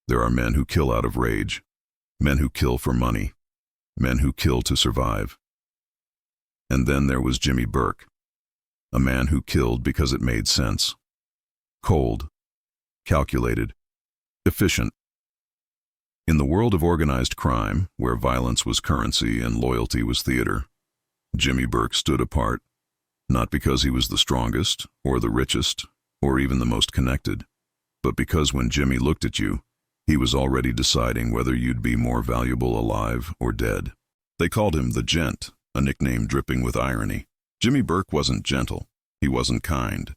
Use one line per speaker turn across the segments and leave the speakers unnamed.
There are men who kill out of rage, men who kill for money, men who kill to survive. And then there was Jimmy Burke, a man who killed because it made sense. Cold, calculated, efficient. In the world of organized crime, where violence was currency and loyalty was theater, Jimmy Burke stood apart, not because he was the strongest, or the richest, or even the most connected, but because when Jimmy looked at you, he was already deciding whether you'd be more valuable alive or dead. They called him the Gent, a nickname dripping with irony. Jimmy Burke wasn't gentle, he wasn't kind,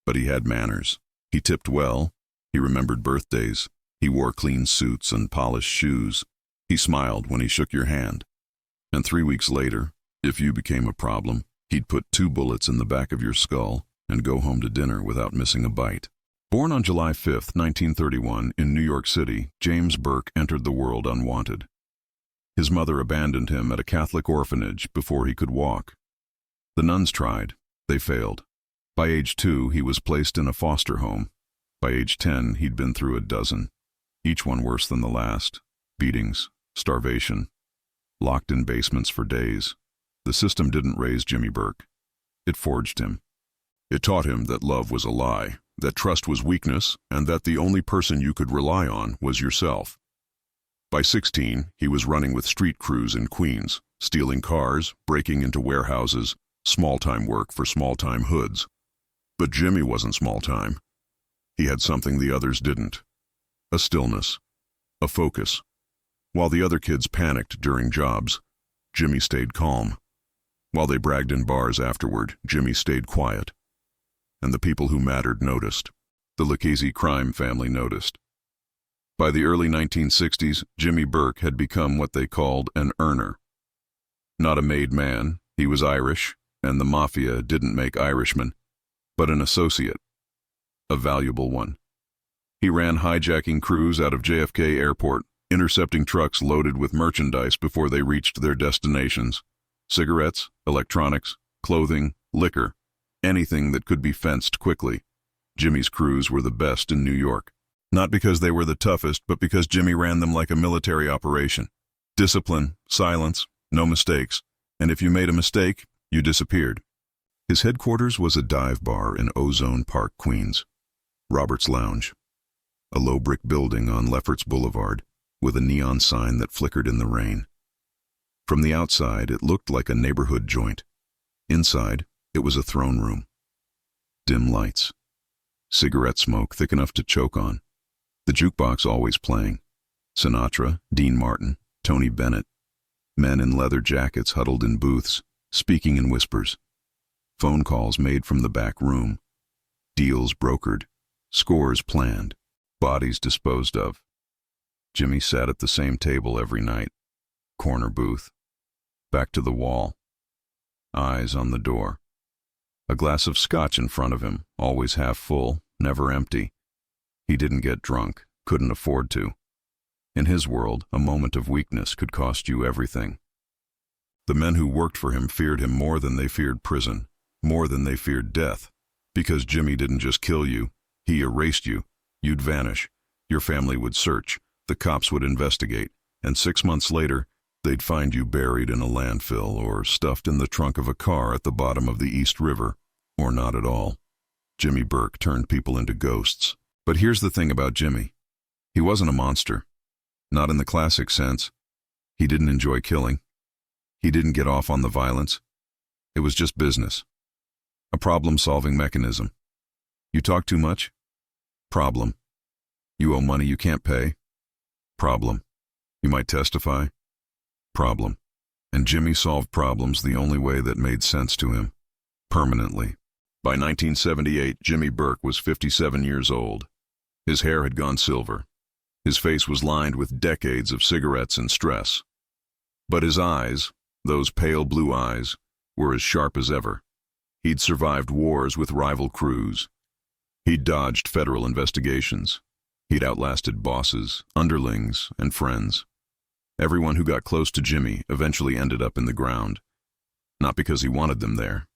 but he had manners. He tipped well, he remembered birthdays, he wore clean suits and polished shoes. He smiled when he shook your hand. And 3 weeks later, if you became a problem, he'd put 2 bullets in the back of your skull and go home to dinner without missing a bite. Born on July 5, 1931, in New York City, James Burke entered the world unwanted. His mother abandoned him at a Catholic orphanage before he could walk. The nuns tried. They failed. By age 2, he was placed in a foster home. By age 10, he'd been through a dozen, each one worse than the last. Beatings, starvation, locked in basements for days. The system didn't raise Jimmy Burke. It forged him. It taught him that love was a lie, that trust was weakness, and that the only person you could rely on was yourself. By 16, he was running with street crews in Queens, stealing cars, breaking into warehouses, small-time work for small-time hoods. But Jimmy wasn't small-time. He had something the others didn't. A stillness. A focus. While the other kids panicked during jobs, Jimmy stayed calm. While they bragged in bars afterward, Jimmy stayed quiet. And the people who mattered noticed. The Lucchese crime family noticed. By the early 1960s, Jimmy Burke had become what they called an earner. Not a made man, he was Irish, and the Mafia didn't make Irishmen, but an associate. A valuable one. He ran hijacking crews out of JFK Airport, intercepting trucks loaded with merchandise before they reached their destinations. Cigarettes, electronics, clothing, liquor, anything that could be fenced quickly. Jimmy's crews were the best in New York. Not because they were the toughest, but because Jimmy ran them like a military operation. Discipline, silence, no mistakes. And if you made a mistake, you disappeared. His headquarters was a dive bar in Ozone Park, Queens. Robert's Lounge. A low brick building on Lefferts Boulevard, with a neon sign that flickered in the rain. From the outside, it looked like a neighborhood joint. Inside, it was a throne room. Dim lights. Cigarette smoke thick enough to choke on. The jukebox always playing. Sinatra, Dean Martin, Tony Bennett. Men in leather jackets huddled in booths, speaking in whispers. Phone calls made from the back room. Deals brokered. Scores planned. Bodies disposed of. Jimmy sat at the same table every night. Corner booth. Back to the wall. Eyes on the door. A glass of scotch in front of him, always half full, never empty. He didn't get drunk, couldn't afford to. In his world, a moment of weakness could cost you everything. The men who worked for him feared him more than they feared prison, more than they feared death. Because Jimmy didn't just kill you, he erased you. You'd vanish. Your family would search. The cops would investigate. And 6 months later, they'd find you buried in a landfill or stuffed in the trunk of a car at the bottom of the East River. Or not at all. Jimmy Burke turned people into ghosts. But here's the thing about Jimmy. He wasn't a monster. Not in the classic sense. He didn't enjoy killing. He didn't get off on the violence. It was just business. A problem-solving mechanism. You talk too much? Problem. You owe money you can't pay? Problem. You might testify? Problem. And Jimmy solved problems the only way that made sense to him. Permanently. By 1978, Jimmy Burke was 57 years old. His hair had gone silver. His face was lined with decades of cigarettes and stress. But his eyes, those pale blue eyes, were as sharp as ever. He'd survived wars with rival crews. He'd dodged federal investigations. He'd outlasted bosses, underlings, and friends. Everyone who got close to Jimmy eventually ended up in the ground. Not because he wanted them there,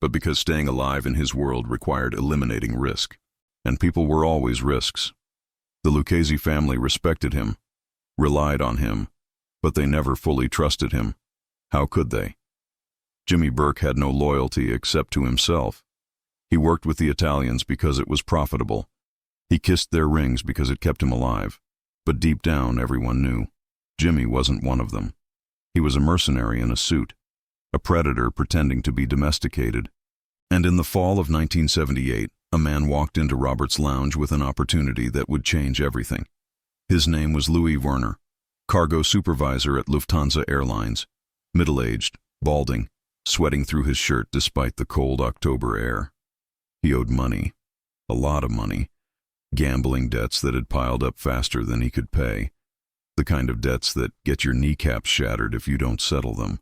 but because staying alive in his world required eliminating risk. And people were always risks. The Lucchese family respected him, relied on him, but they never fully trusted him. How could they? Jimmy Burke had no loyalty except to himself. He worked with the Italians because it was profitable. He kissed their rings because it kept him alive. But deep down, everyone knew Jimmy wasn't one of them. He was a mercenary in a suit, a predator pretending to be domesticated. And in the fall of 1978, a man walked into Robert's lounge with an opportunity that would change everything. His name was Louis Werner, cargo supervisor at Lufthansa Airlines, middle-aged, balding, sweating through his shirt despite the cold October air. He owed money, a lot of money, gambling debts that had piled up faster than he could pay, the kind of debts that get your kneecaps shattered if you don't settle them.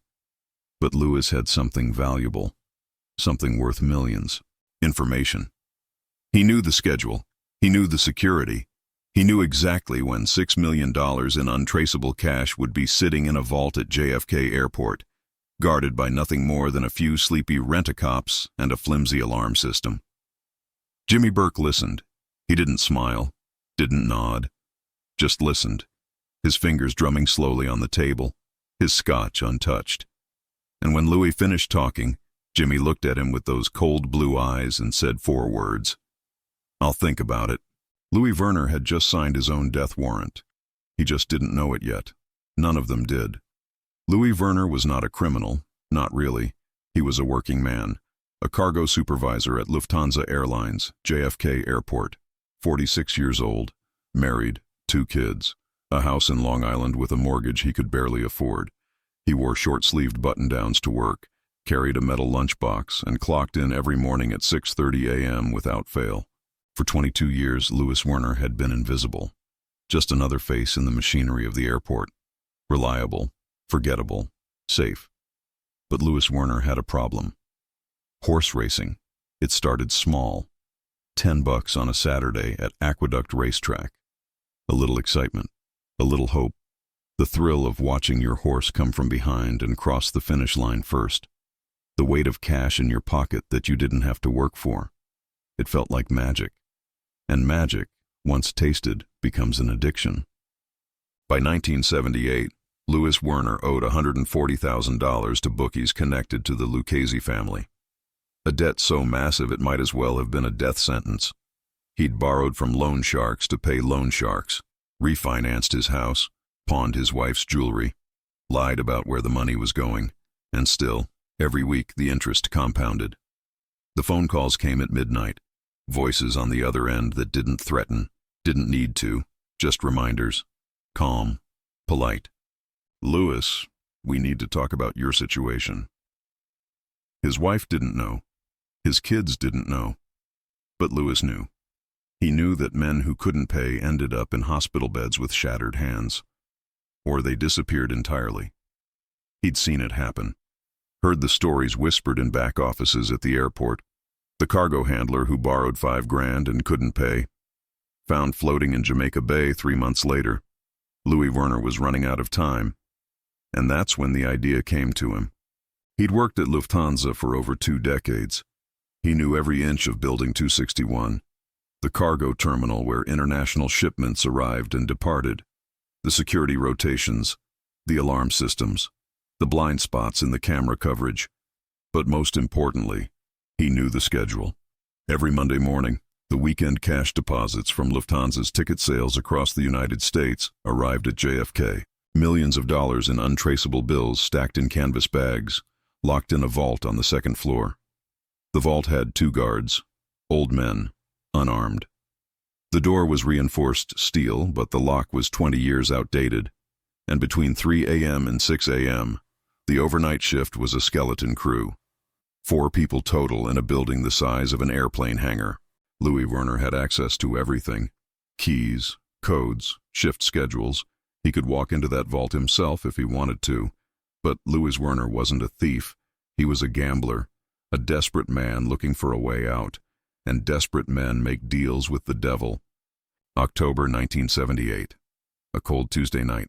But Louis had something valuable, something worth millions: information. He knew the schedule, he knew the security, he knew exactly when $6 million in untraceable cash would be sitting in a vault at JFK Airport, guarded by nothing more than a few sleepy rent-a-cops and a flimsy alarm system. Jimmy Burke listened. He didn't smile, didn't nod, just listened, his fingers drumming slowly on the table, his scotch untouched. And when Louis finished talking, Jimmy looked at him with those cold blue eyes and said 4 words. "I'll think about it." Louis Werner had just signed his own death warrant. He just didn't know it yet. None of them did. Louis Werner was not a criminal, not really. He was a working man, a cargo supervisor at Lufthansa Airlines, JFK Airport, 46 years old, married, 2 kids, a house in Long Island with a mortgage he could barely afford. He wore short-sleeved button-downs to work, carried a metal lunchbox, and clocked in every morning at 6:30 a.m. without fail. For 22 years, Louis Werner had been invisible, just another face in the machinery of the airport. Reliable, forgettable, safe. But Louis Werner had a problem. Horse racing. It started small. $10 on a Saturday at Aqueduct Racetrack. A little excitement, a little hope, the thrill of watching your horse come from behind and cross the finish line first. The weight of cash in your pocket that you didn't have to work for. It felt like magic. And magic, once tasted, becomes an addiction. By 1978, Louis Werner owed $140,000 to bookies connected to the Lucchese family. A debt so massive it might as well have been a death sentence. He'd borrowed from loan sharks to pay loan sharks, refinanced his house, pawned his wife's jewelry, lied about where the money was going, and still, every week the interest compounded. The phone calls came at midnight. Voices on the other end that didn't threaten, didn't need to, just reminders. Calm, polite. "Louis, we need to talk about your situation." His wife didn't know. His kids didn't know. But Louis knew. He knew that men who couldn't pay ended up in hospital beds with shattered hands. Or they disappeared entirely. He'd seen it happen. Heard the stories whispered in back offices at the airport. The cargo handler who borrowed $5,000 and couldn't pay. Found floating in Jamaica Bay 3 months later. Louis Werner was running out of time. And that's when the idea came to him. He'd worked at Lufthansa for over 2 decades. He knew every inch of Building 261, the cargo terminal where international shipments arrived and departed, the security rotations, the alarm systems, the blind spots in the camera coverage. But most importantly, he knew the schedule. Every Monday morning, the weekend cash deposits from Lufthansa's ticket sales across the United States arrived at JFK. Millions of dollars in untraceable bills stacked in canvas bags, locked in a vault on the 2nd floor. The vault had 2 guards, old men, unarmed. The door was reinforced steel, but the lock was 20 years outdated. And between 3 a.m. and 6 a.m., the overnight shift was a skeleton crew. 4 people total in a building the size of an airplane hangar. Louis Werner had access to everything. Keys, codes, shift schedules. He could walk into that vault himself if he wanted to. But Louis Werner wasn't a thief. He was a gambler, a desperate man looking for a way out. And desperate men make deals with the devil. October 1978. A cold Tuesday night.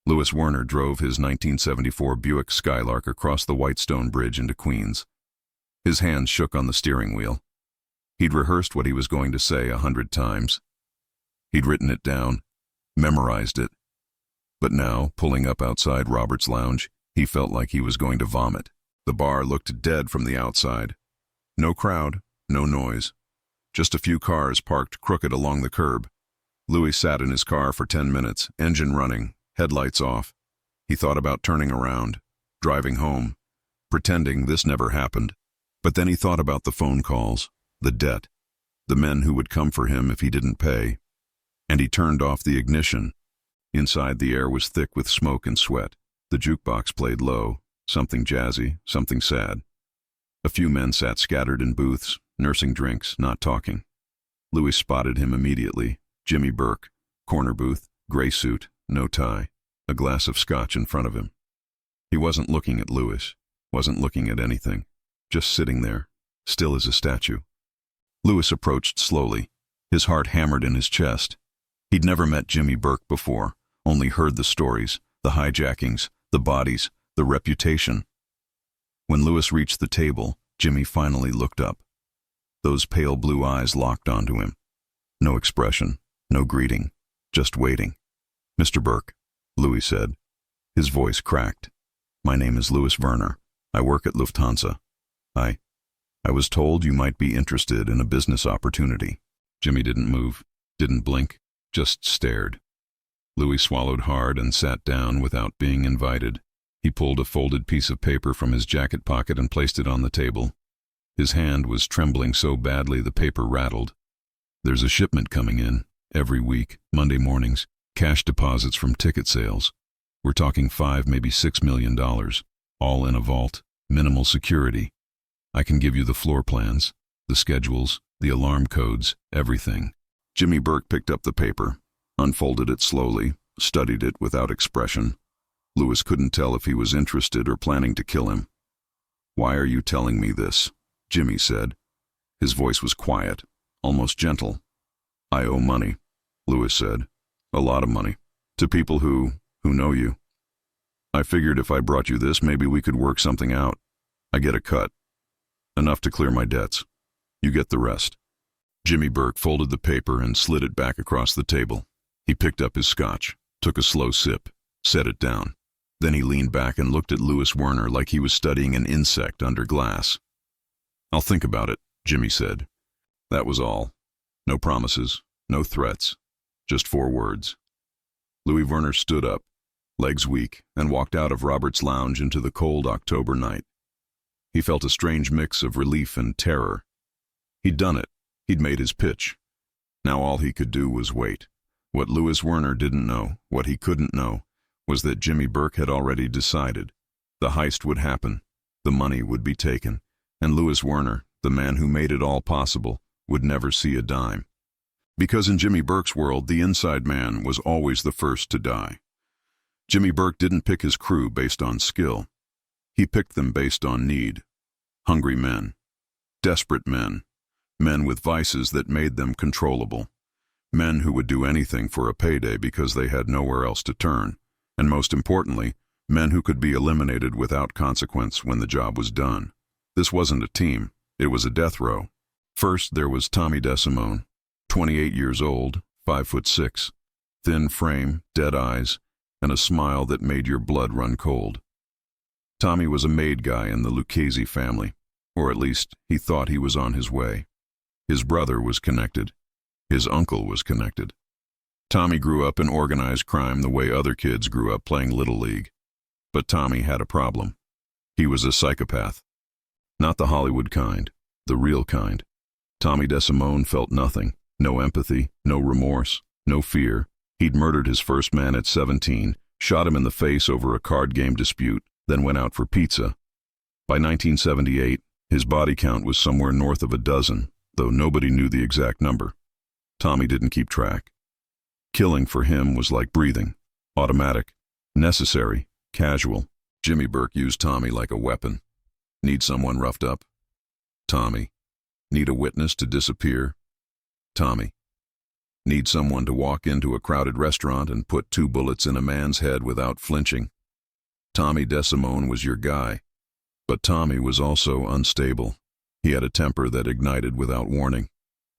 Louis Werner drove his 1974 Buick Skylark across the Whitestone Bridge into Queens. His hands shook on the steering wheel. He'd rehearsed what he was going to say 100 times. He'd written it down, memorized it. But now, pulling up outside Robert's lounge, he felt like he was going to vomit. The bar looked dead from the outside. No crowd, no noise. Just a few cars parked crooked along the curb. Louis sat in his car for 10 minutes, engine running, headlights off. He thought about turning around, driving home, pretending this never happened. But then he thought about the phone calls, the debt, the men who would come for him if he didn't pay. And he turned off the ignition. Inside, the air was thick with smoke and sweat. The jukebox played low, something jazzy, something sad. A few men sat scattered in booths, nursing drinks, not talking. Louis spotted him immediately. Jimmy Burke, corner booth, gray suit, no tie, a glass of scotch in front of him. He wasn't looking at Louis, wasn't looking at anything, just sitting there, still as a statue. Louis approached slowly, his heart hammered in his chest. He'd never met Jimmy Burke before, only heard the stories, the hijackings, the bodies, the reputation. When Louis reached the table, Jimmy finally looked up. Those pale blue eyes locked onto him. No expression, no greeting, just waiting. "Mr. Burke," Louis said. His voice cracked. "My name is Louis Werner. I work at Lufthansa. I was told you might be interested in a business opportunity." Jimmy didn't move, didn't blink, just stared. Louis swallowed hard and sat down without being invited. He pulled a folded piece of paper from his jacket pocket and placed it on the table. His hand was trembling so badly the paper rattled. "There's a shipment coming in, every week, Monday mornings, cash deposits from ticket sales. We're talking $5, maybe $6 million, all in a vault, minimal security. I can give you the floor plans, the schedules, the alarm codes, everything." Jimmy Burke picked up the paper, unfolded it slowly, studied it without expression. Louis couldn't tell if he was interested or planning to kill him. "Why are you telling me this?" Jimmy said. His voice was quiet, almost gentle. "I owe money," Louis said. "A lot of money. To people who know you. I figured if I brought you this, maybe we could work something out. I get a cut. Enough to clear my debts. You get the rest." Jimmy Burke folded the paper and slid it back across the table. He picked up his scotch, took a slow sip, set it down. Then he leaned back and looked at Louis Werner like he was studying an insect under glass. "I'll think about it," Jimmy said. That was all. No promises, no threats, just 4 words. Louis Werner stood up, legs weak, and walked out of Robert's lounge into the cold October night. He felt a strange mix of relief and terror. He'd done it. He'd made his pitch. Now all he could do was wait. What Louis Werner didn't know, what he couldn't know, was that Jimmy Burke had already decided. The heist would happen, the money would be taken, and Louis Werner, the man who made it all possible, would never see a dime. Because in Jimmy Burke's world, the inside man was always the first to die. Jimmy Burke didn't pick his crew based on skill. He picked them based on need. Hungry men. Desperate men. Men with vices that made them controllable. Men who would do anything for a payday because they had nowhere else to turn. And most importantly, men who could be eliminated without consequence when the job was done. This wasn't a team. It was a death row. First, there was Tommy DeSimone, 28 years old, 5'6", thin frame, dead eyes, and a smile that made your blood run cold. Tommy was a made guy in the Lucchese family, or at least he thought he was on his way. His brother was connected. His uncle was connected. Tommy grew up in organized crime the way other kids grew up playing Little League. But Tommy had a problem. He was a psychopath. Not the Hollywood kind, the real kind. Tommy DeSimone felt nothing. No empathy, no remorse, no fear. He'd murdered his first man at 17, shot him in the face over a card game dispute, then went out for pizza. By 1978, his body count was somewhere north of a dozen, though nobody knew the exact number. Tommy didn't keep track. Killing for him was like breathing, automatic, necessary, casual. Jimmy Burke used Tommy like a weapon. Need someone roughed up? Tommy. Need a witness to disappear? Tommy. Need someone to walk into a crowded restaurant and put 2 bullets in a man's head without flinching? Tommy DeSimone was your guy. But Tommy was also unstable. He had a temper that ignited without warning.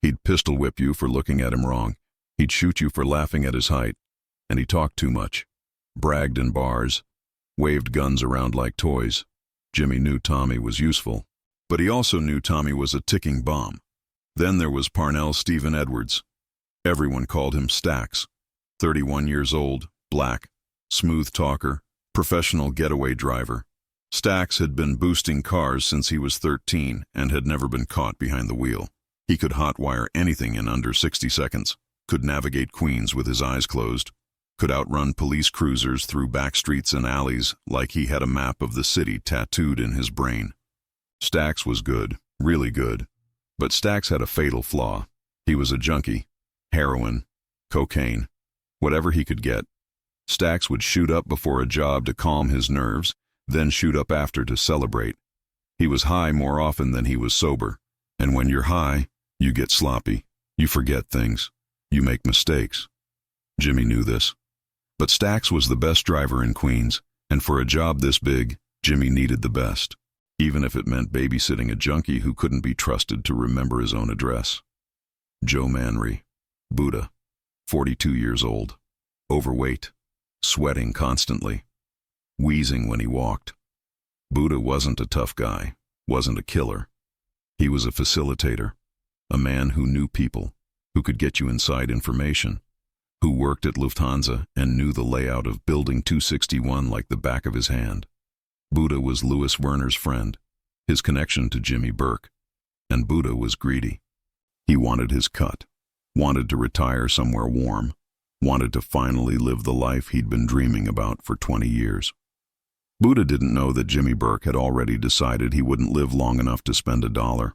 He'd pistol whip you for looking at him wrong. He'd shoot you for laughing at his height, and he talked too much, bragged in bars, waved guns around like toys. Jimmy knew Tommy was useful, but he also knew Tommy was a ticking bomb. Then there was Parnell Stephen Edwards. Everyone called him Stacks. 31 years old, black, smooth talker, professional getaway driver. Stacks had been boosting cars since he was 13 and had never been caught behind the wheel. He could hotwire anything in under 60 seconds, could navigate Queens with his eyes closed, could outrun police cruisers through back streets and alleys like he had a map of the city tattooed in his brain. Stacks was good, really good. But Stacks had a fatal flaw. He was a junkie. Heroin, cocaine, whatever he could get. Stacks would shoot up before a job to calm his nerves, then shoot up after to celebrate. He was high more often than he was sober. And when you're high, you get sloppy. You forget things. You make mistakes. Jimmy knew this. But Stacks was the best driver in Queens, and for a job this big, Jimmy needed the best, even if it meant babysitting a junkie who couldn't be trusted to remember his own address. Joe Manry, Buddha, 42 years old, overweight, sweating constantly, wheezing when he walked. Buddha wasn't a tough guy, wasn't a killer. He was a facilitator, a man who knew people, who could get you inside information, who worked at Lufthansa and knew the layout of Building 261 like the back of his hand. Buddha was Louis Werner's friend, his connection to Jimmy Burke, and Buddha was greedy. He wanted his cut, wanted to retire somewhere warm, wanted to finally live the life he'd been dreaming about for 20 years. Buddha didn't know that Jimmy Burke had already decided he wouldn't live long enough to spend $1.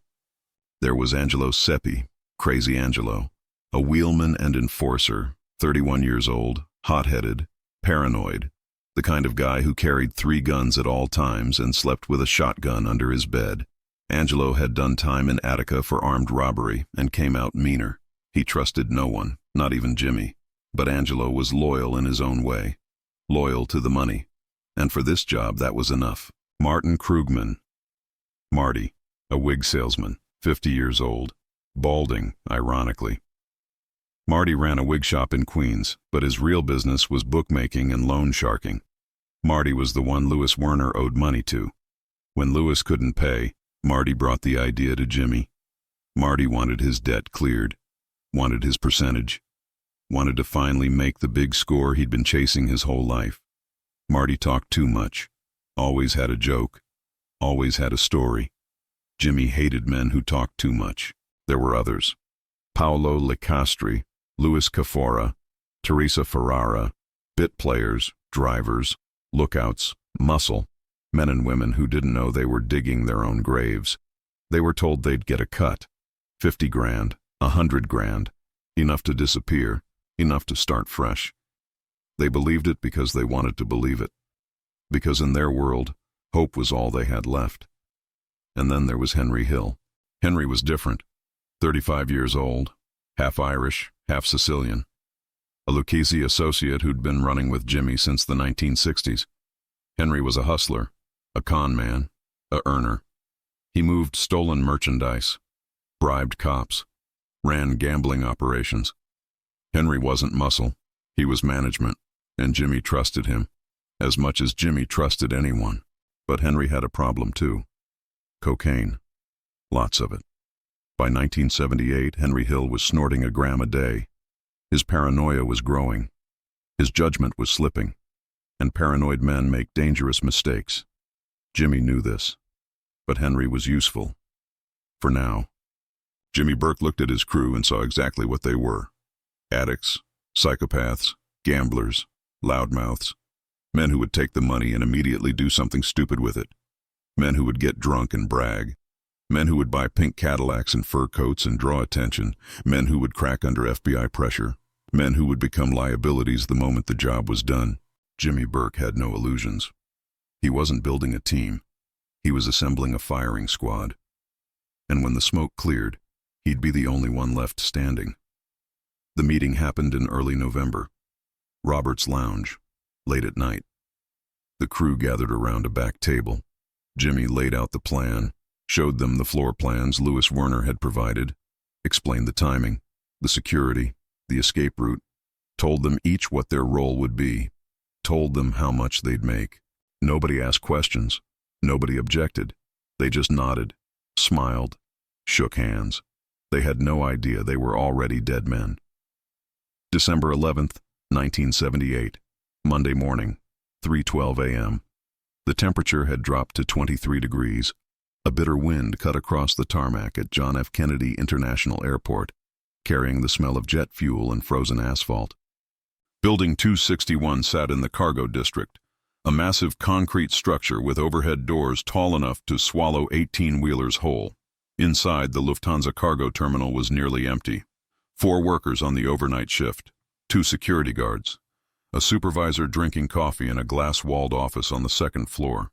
There was Angelo Seppi, Crazy Angelo, a wheelman and enforcer, 31 years old, hot-headed, paranoid, the kind of guy who carried 3 guns at all times and slept with a shotgun under his bed. Angelo had done time in Attica for armed robbery and came out meaner. He trusted no one, not even Jimmy. But Angelo was loyal in his own way, loyal to the money. And for this job, that was enough. Martin Krugman. Marty, a wig salesman, 50 years old, balding, ironically. Marty ran a wig shop in Queens, but his real business was bookmaking and loan sharking. Marty was the one Louis Werner owed money to. When Louis couldn't pay, Marty brought the idea to Jimmy. Marty wanted his debt cleared, wanted his percentage, wanted to finally make the big score he'd been chasing his whole life. Marty talked too much, always had a joke, always had a story. Jimmy hated men who talked too much. There were others. Paolo Licastri, Louis Cafora, Teresa Ferrara, bit players, drivers, lookouts, muscle, men and women who didn't know they were digging their own graves. They were told they'd get a cut, 50 grand, 100 grand, enough to disappear, enough to start fresh. They believed it because they wanted to believe it, because in their world, hope was all they had left. And then there was Henry Hill. Henry was different, 35 years old, half Irish, half Sicilian, a Lucchese associate who'd been running with Jimmy since the 1960s. Henry was a hustler, a con man, a earner. He moved stolen merchandise, bribed cops, ran gambling operations. Henry wasn't muscle, he was management, and Jimmy trusted him, as much as Jimmy trusted anyone. But Henry had a problem too. Cocaine. Lots of it. By 1978, Henry Hill was snorting a gram a day. His paranoia was growing. His judgment was slipping. And paranoid men make dangerous mistakes. Jimmy knew this. But Henry was useful. For now. Jimmy Burke looked at his crew and saw exactly what they were. Addicts, psychopaths, gamblers, loudmouths. Men who would take the money and immediately do something stupid with it. Men who would get drunk and brag. Men who would buy pink Cadillacs and fur coats and draw attention. Men who would crack under FBI pressure. Men who would become liabilities the moment the job was done. Jimmy Burke had no illusions. He wasn't building a team. He was assembling a firing squad. And when the smoke cleared, he'd be the only one left standing. The meeting happened in early November. Robert's Lounge, late at night. The crew gathered around a back table. Jimmy laid out the plan, showed them the floor plans Louis Werner had provided, explained the timing, the security, the escape route, told them each what their role would be, told them how much they'd make. Nobody asked questions. Nobody objected. They just nodded, smiled, shook hands. They had no idea they were already dead men. December 11th, 1978, Monday morning, 3:12 a.m. The temperature had dropped to 23 degrees. A bitter wind cut across the tarmac at John F. Kennedy International Airport, carrying the smell of jet fuel and frozen asphalt. Building 261 sat in the cargo district, a massive concrete structure with overhead doors tall enough to swallow 18-wheelers whole. Inside, the Lufthansa cargo terminal was nearly empty. 4 workers on the overnight shift, 2 security guards, a supervisor drinking coffee in a glass-walled office on the second floor.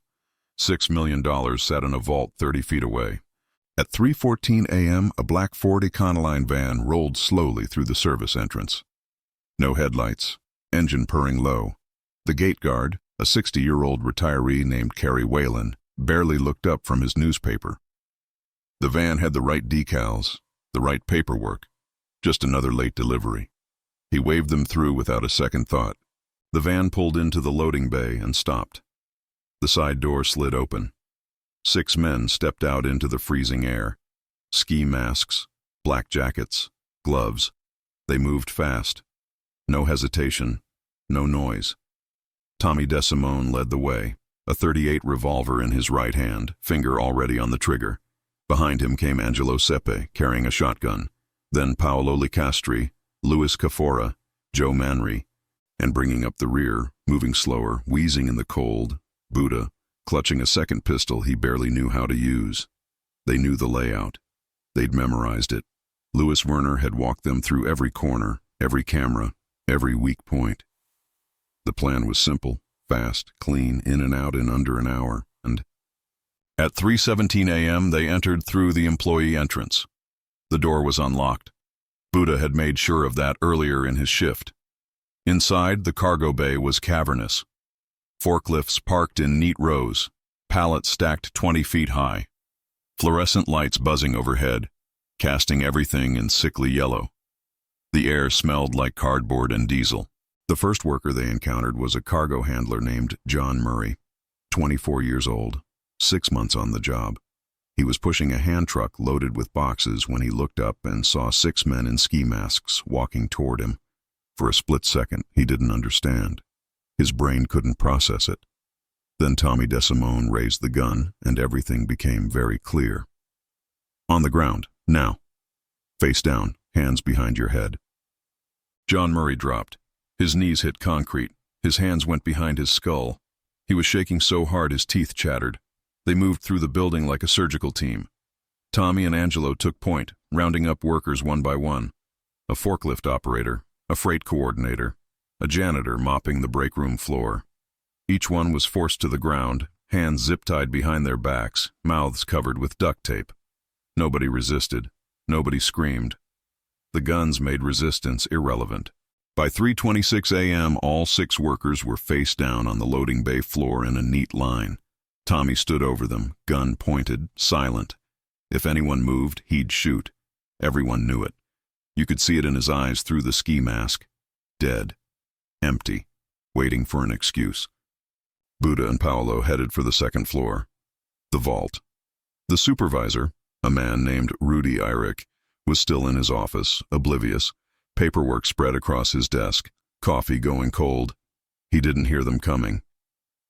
$6 million sat in a vault 30 feet away. At 3:14 a.m., a black Ford Econoline van rolled slowly through the service entrance. No headlights, engine purring low. The gate guard, a 60-year-old retiree named Kerry Whalen, barely looked up from his newspaper. The van had the right decals, the right paperwork, just another late delivery. He waved them through without a second thought. The van pulled into the loading bay and stopped. The side door slid open. 6 men stepped out into the freezing air. Ski masks, black jackets, gloves. They moved fast. No hesitation, no noise. Tommy DeSimone led the way, a .38 revolver in his right hand, finger already on the trigger. Behind him came Angelo Sepe, carrying a shotgun. Then Paolo Licastri, Louis Cafora, Joe Manri, and bringing up the rear, moving slower, wheezing in the cold, Buddha, clutching a second pistol he barely knew how to use. They knew the layout. They'd memorized it. Louis Werner had walked them through every corner, every camera, every weak point. The plan was simple, fast, clean, in and out in under an hour, and at 3:17 a.m. they entered through the employee entrance. The door was unlocked. Buddha had made sure of that earlier in his shift. Inside, the cargo bay was cavernous. Forklifts parked in neat rows, pallets stacked 20 feet high, fluorescent lights buzzing overhead, casting everything in sickly yellow. The air smelled like cardboard and diesel. The first worker they encountered was a cargo handler named John Murray, 24 years old, 6 months on the job. He was pushing a hand truck loaded with boxes when he looked up and saw 6 men in ski masks walking toward him. For a split second, he didn't understand. His brain couldn't process it. Then Tommy DeSimone raised the gun, and everything became very clear. On the ground, now. Face down, hands behind your head. John Murray dropped. His knees hit concrete. His hands went behind his skull. He was shaking so hard his teeth chattered. They moved through the building like a surgical team. Tommy and Angelo took point, rounding up workers one by one. A forklift operator, a freight coordinator, a janitor mopping the break room floor. Each one was forced to the ground, hands zip-tied behind their backs, mouths covered with duct tape. Nobody resisted. Nobody screamed. The guns made resistance irrelevant. By 3:26 a.m., all 6 workers were face down on the loading bay floor in a neat line. Tommy stood over them, gun pointed, silent. If anyone moved, he'd shoot. Everyone knew it. You could see it in his eyes through the ski mask. Dead. Empty. Waiting for an excuse. Buddha and Paolo headed for the second floor. The vault. The supervisor, a man named Rudy Eyrich, was still in his office, oblivious, paperwork spread across his desk, coffee going cold. He didn't hear them coming.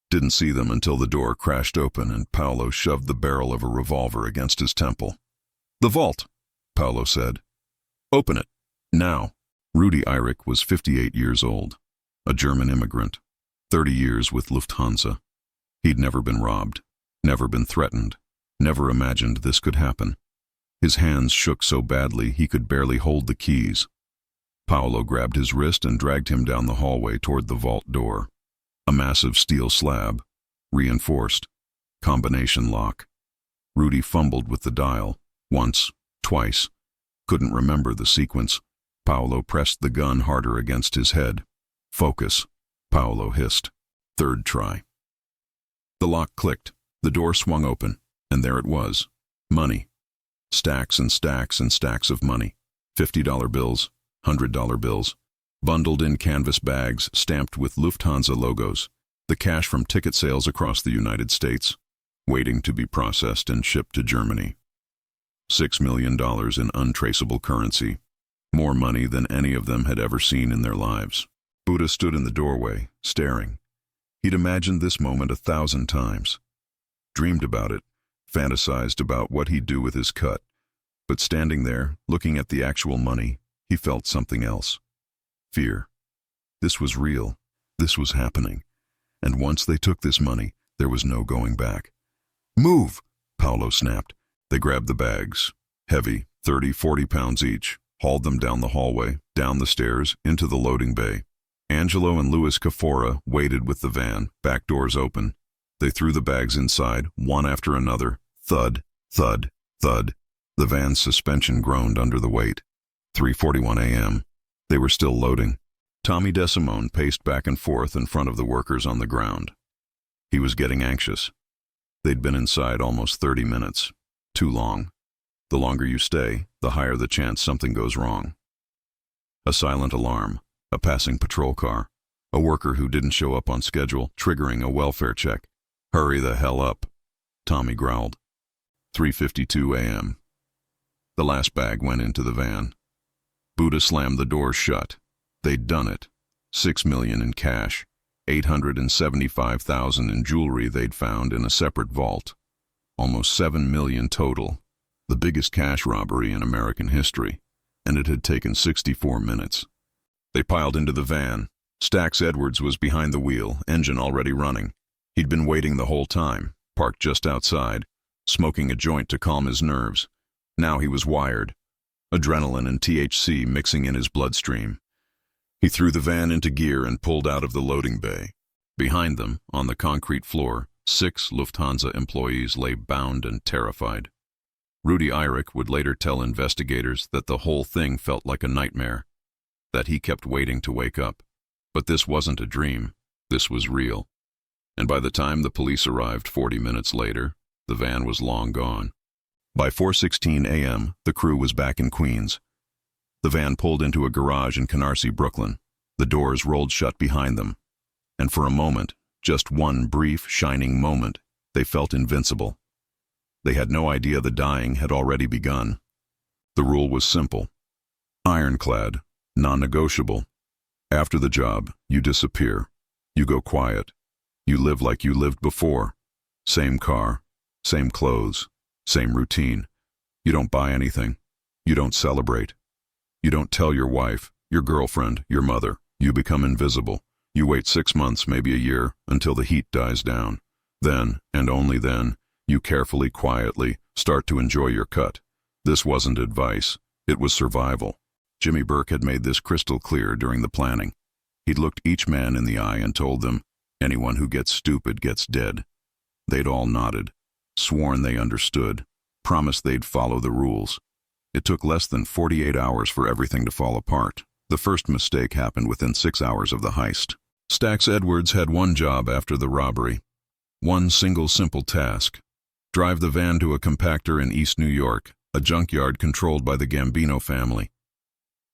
Didn't see them until the door crashed open and Paolo shoved the barrel of a revolver against his temple. "The vault," Paolo said. "Open it. Now." Rudy Eyrich was 58 years old, a German immigrant, 30 years with Lufthansa. He'd never been robbed, never been threatened, never imagined this could happen. His hands shook so badly he could barely hold the keys. Paolo grabbed his wrist and dragged him down the hallway toward the vault door. A massive steel slab, reinforced, combination lock. Rudy fumbled with the dial, once, twice. Couldn't remember the sequence. Paolo pressed the gun harder against his head. "Focus," Paolo hissed. Third try. The lock clicked, the door swung open, and there it was. Money. Stacks and stacks and stacks of money. $50 bills, $100 bills, bundled in canvas bags stamped with Lufthansa logos, the cash from ticket sales across the United States, waiting to be processed and shipped to Germany. $6 million in untraceable currency, more money than any of them had ever seen in their lives. Buddha stood in the doorway, staring. He'd imagined this moment 1,000 times, dreamed about it, fantasized about what he'd do with his cut. But standing there, looking at the actual money, he felt something else. Fear. This was real. This was happening. And once they took this money, there was no going back. "Move!" Paolo snapped. They grabbed the bags, heavy, 30, 40 pounds each, hauled them down the hallway, down the stairs, into the loading bay. Angelo and Louis Cafora waited with the van, back doors open. They threw the bags inside, one after another. Thud, thud, thud. The van's suspension groaned under the weight. 3:41 a.m. They were still loading. Tommy DeSimone paced back and forth in front of the workers on the ground. He was getting anxious. They'd been inside almost 30 minutes. Too long. The longer you stay, the higher the chance something goes wrong. A silent alarm. A passing patrol car. A worker who didn't show up on schedule, triggering a welfare check. "Hurry the hell up," Tommy growled. 3:52 a.m. The last bag went into the van. Buddha slammed the door shut. They'd done it. $6 million in cash, $875,000 in jewelry they'd found in a separate vault. Almost $7 million total. The biggest cash robbery in American history, and it had taken 64 minutes. They piled into the van. Stax Edwards was behind the wheel, engine already running. He'd been waiting the whole time, parked just outside, smoking a joint to calm his nerves. Now he was wired, adrenaline and THC mixing in his bloodstream. He threw the van into gear and pulled out of the loading bay. Behind them, on the concrete floor, 6 Lufthansa employees lay bound and terrified. Rudy Eyrich would later tell investigators that the whole thing felt like a nightmare, that he kept waiting to wake up. But this wasn't a dream. This was real. And by the time the police arrived 40 minutes later, the van was long gone. By 4:16 a.m., the crew was back in Queens. The van pulled into a garage in Canarsie, Brooklyn. The doors rolled shut behind them. And for a moment, just one brief, shining moment, they felt invincible. They had no idea the dying had already begun. The rule was simple. Ironclad. Non-negotiable. After the job, you disappear. You go quiet. You live like you lived before. Same car, same clothes, same routine. You don't buy anything. You don't celebrate. You don't tell your wife, your girlfriend, your mother. You become invisible. You wait 6 months, maybe a year, until the heat dies down. Then, and only then, you carefully, quietly, start to enjoy your cut. This wasn't advice. It was survival. Jimmy Burke had made this crystal clear during the planning. He'd looked each man in the eye and told them, "Anyone who gets stupid gets dead." They'd all nodded, sworn they understood, promised they'd follow the rules. It took less than 48 hours for everything to fall apart. The first mistake happened within 6 hours of the heist. Stax Edwards had one job after the robbery. One single simple task. Drive the van to a compactor in East New York, a junkyard controlled by the Gambino family.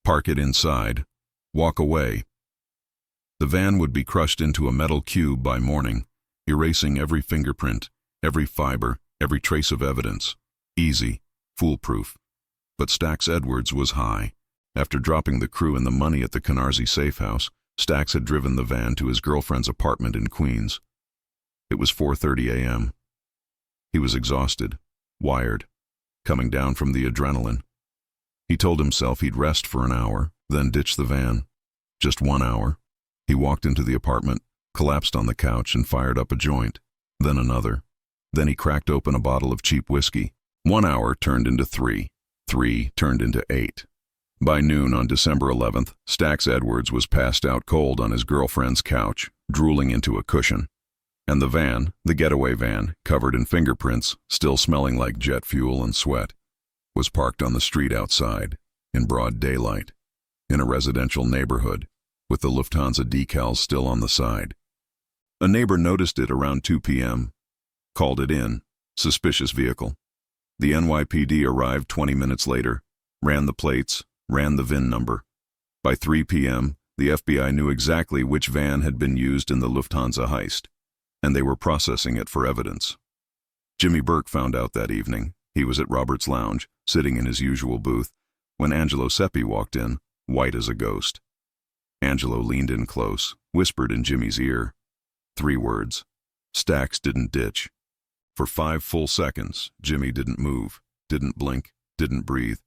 Park it inside. Walk away. The van would be crushed into a metal cube by morning, erasing every fingerprint, every fiber, every trace of evidence. Easy. Foolproof. But Stax Edwards was high. After dropping the crew and the money at the Canarsie safe house, Stax had driven the van to his girlfriend's apartment in Queens. It was 4:30 a.m. He was exhausted, wired, coming down from the adrenaline. He told himself he'd rest for an hour, then ditch the van. Just 1 hour. He walked into the apartment, collapsed on the couch and fired up a joint. Then another. Then he cracked open a bottle of cheap whiskey. 1 hour turned into 3. 3 turned into 8. By noon on December 11th, Stax Edwards was passed out cold on his girlfriend's couch, drooling into a cushion. And the van, the getaway van, covered in fingerprints, still smelling like jet fuel and sweat, was parked on the street outside, in broad daylight, in a residential neighborhood, with the Lufthansa decals still on the side. A neighbor noticed it around 2 p.m., called it in, suspicious vehicle. The NYPD arrived 20 minutes later, ran the plates, ran the VIN number. By 3 p.m., the FBI knew exactly which van had been used in the Lufthansa heist, and they were processing it for evidence. Jimmy Burke found out that evening. He was at Robert's lounge, sitting in his usual booth, when Angelo Seppi walked in, white as a ghost. Angelo leaned in close, whispered in Jimmy's ear. 3 words. Stacks didn't ditch. For 5 full seconds, Jimmy didn't move, didn't blink, didn't breathe.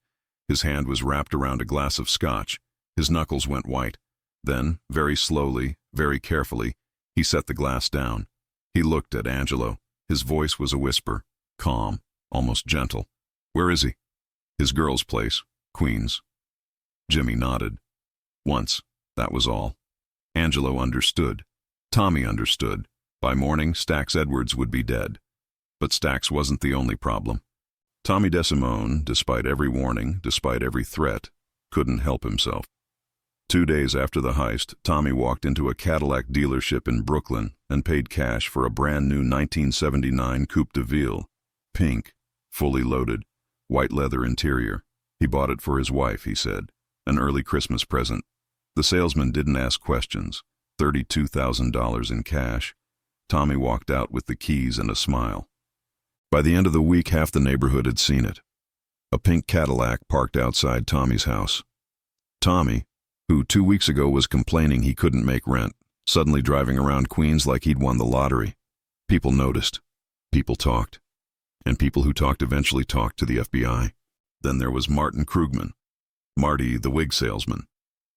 His hand was wrapped around a glass of scotch. His knuckles went white. Then, very slowly, very carefully, he set the glass down. He looked at Angelo. His voice was a whisper, calm, almost gentle. Where is he? His girl's place, Queens. Jimmy nodded. Once, that was all. Angelo understood. Tommy understood. By morning, Stacks Edwards would be dead. But Stacks wasn't the only problem. Tommy DeSimone, despite every warning, despite every threat, couldn't help himself. 2 days after the heist, Tommy walked into a Cadillac dealership in Brooklyn and paid cash for a brand new 1979 Coupe de Ville. Pink, fully loaded, white leather interior. He bought it for his wife, he said. An early Christmas present. The salesman didn't ask questions. $32,000 in cash. Tommy walked out with the keys and a smile. By the end of the week, half the neighborhood had seen it. A pink Cadillac parked outside Tommy's house. Tommy, who 2 weeks ago was complaining he couldn't make rent, suddenly driving around Queens like he'd won the lottery. People noticed. People talked. And people who talked eventually talked to the FBI. Then there was Martin Krugman. Marty, the wig salesman.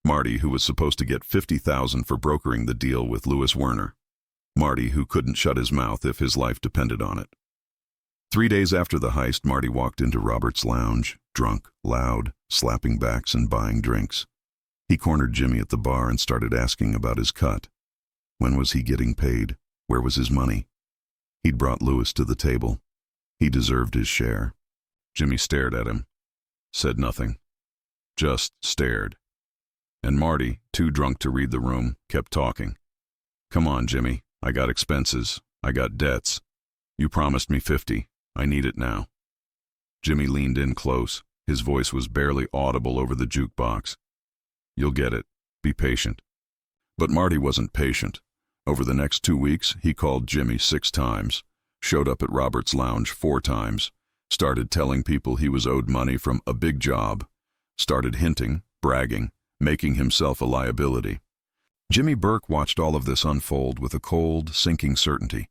Marty, who was supposed to get $50,000 for brokering the deal with Louis Werner. Marty, who couldn't shut his mouth if his life depended on it. 3 days after the heist, Marty walked into Robert's lounge, drunk, loud, slapping backs and buying drinks. He cornered Jimmy at the bar and started asking about his cut. When was he getting paid? Where was his money? He'd brought Louis to the table. He deserved his share. Jimmy stared at him, said nothing, just stared. And Marty, too drunk to read the room, kept talking. Come on, Jimmy, I got expenses, I got debts. You promised me 50, I need it now. Jimmy leaned in close. His voice was barely audible over the jukebox. You'll get it. Be patient. But Marty wasn't patient. Over the next 2 weeks, he called Jimmy 6 times, showed up at Robert's lounge 4 times, started telling people he was owed money from a big job, started hinting, bragging, making himself a liability. Jimmy Burke watched all of this unfold with a cold, sinking certainty.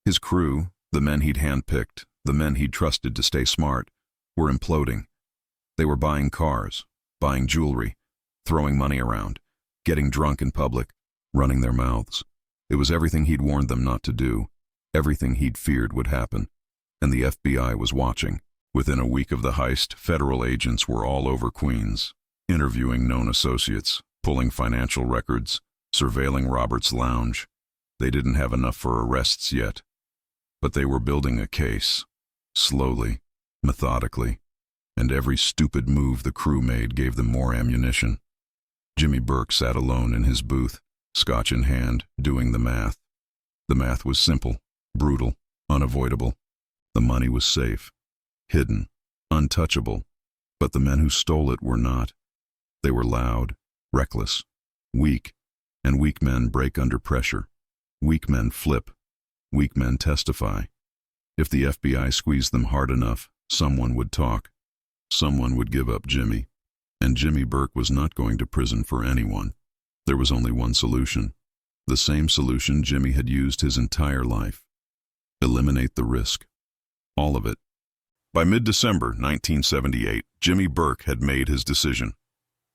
His crew, the men he'd handpicked, the men he'd trusted to stay smart, were imploding. They were buying cars, buying jewelry, throwing money around, getting drunk in public, running their mouths. It was everything he'd warned them not to do, everything he'd feared would happen. And the FBI was watching. Within a week of the heist, federal agents were all over Queens, interviewing known associates, pulling financial records, surveilling Robert's lounge. They didn't have enough for arrests yet, but they were building a case, slowly, methodically, and every stupid move the crew made gave them more ammunition. Jimmy Burke sat alone in his booth, scotch in hand, doing the math. The math was simple, brutal, unavoidable. The money was safe, hidden, untouchable, but the men who stole it were not. They were loud, reckless, weak, and weak men break under pressure. Weak men flip. Weak men testify. If the FBI squeezed them hard enough, someone would talk. Someone would give up Jimmy. And Jimmy Burke was not going to prison for anyone. There was only one solution. The same solution Jimmy had used his entire life. Eliminate the risk. All of it. By mid-December 1978, Jimmy Burke had made his decision.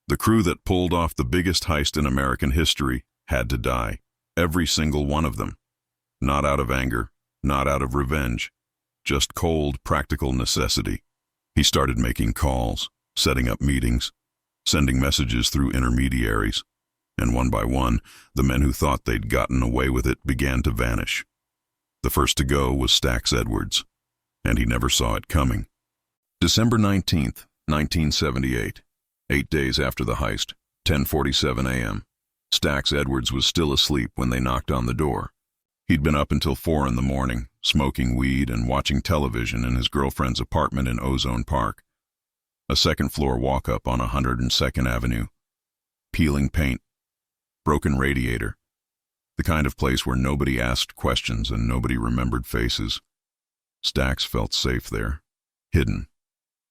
The crew that pulled off the biggest heist in American history had to die. Every single one of them. Not out of anger, not out of revenge. Just cold, practical necessity. He started making calls, setting up meetings, sending messages through intermediaries. And one by one, the men who thought they'd gotten away with it began to vanish. The first to go was Stacks Edwards, and he never saw it coming. December 19th, 1978, 8 days after the heist, 10:47 a.m. Stacks Edwards was still asleep when they knocked on the door. He'd been up until 4 in the morning, smoking weed and watching television in his girlfriend's apartment in Ozone Park, a second-floor walk-up on 102nd Avenue. peeling paint, broken radiator. The kind of place where nobody asked questions and nobody remembered faces. Stax felt safe there, hidden.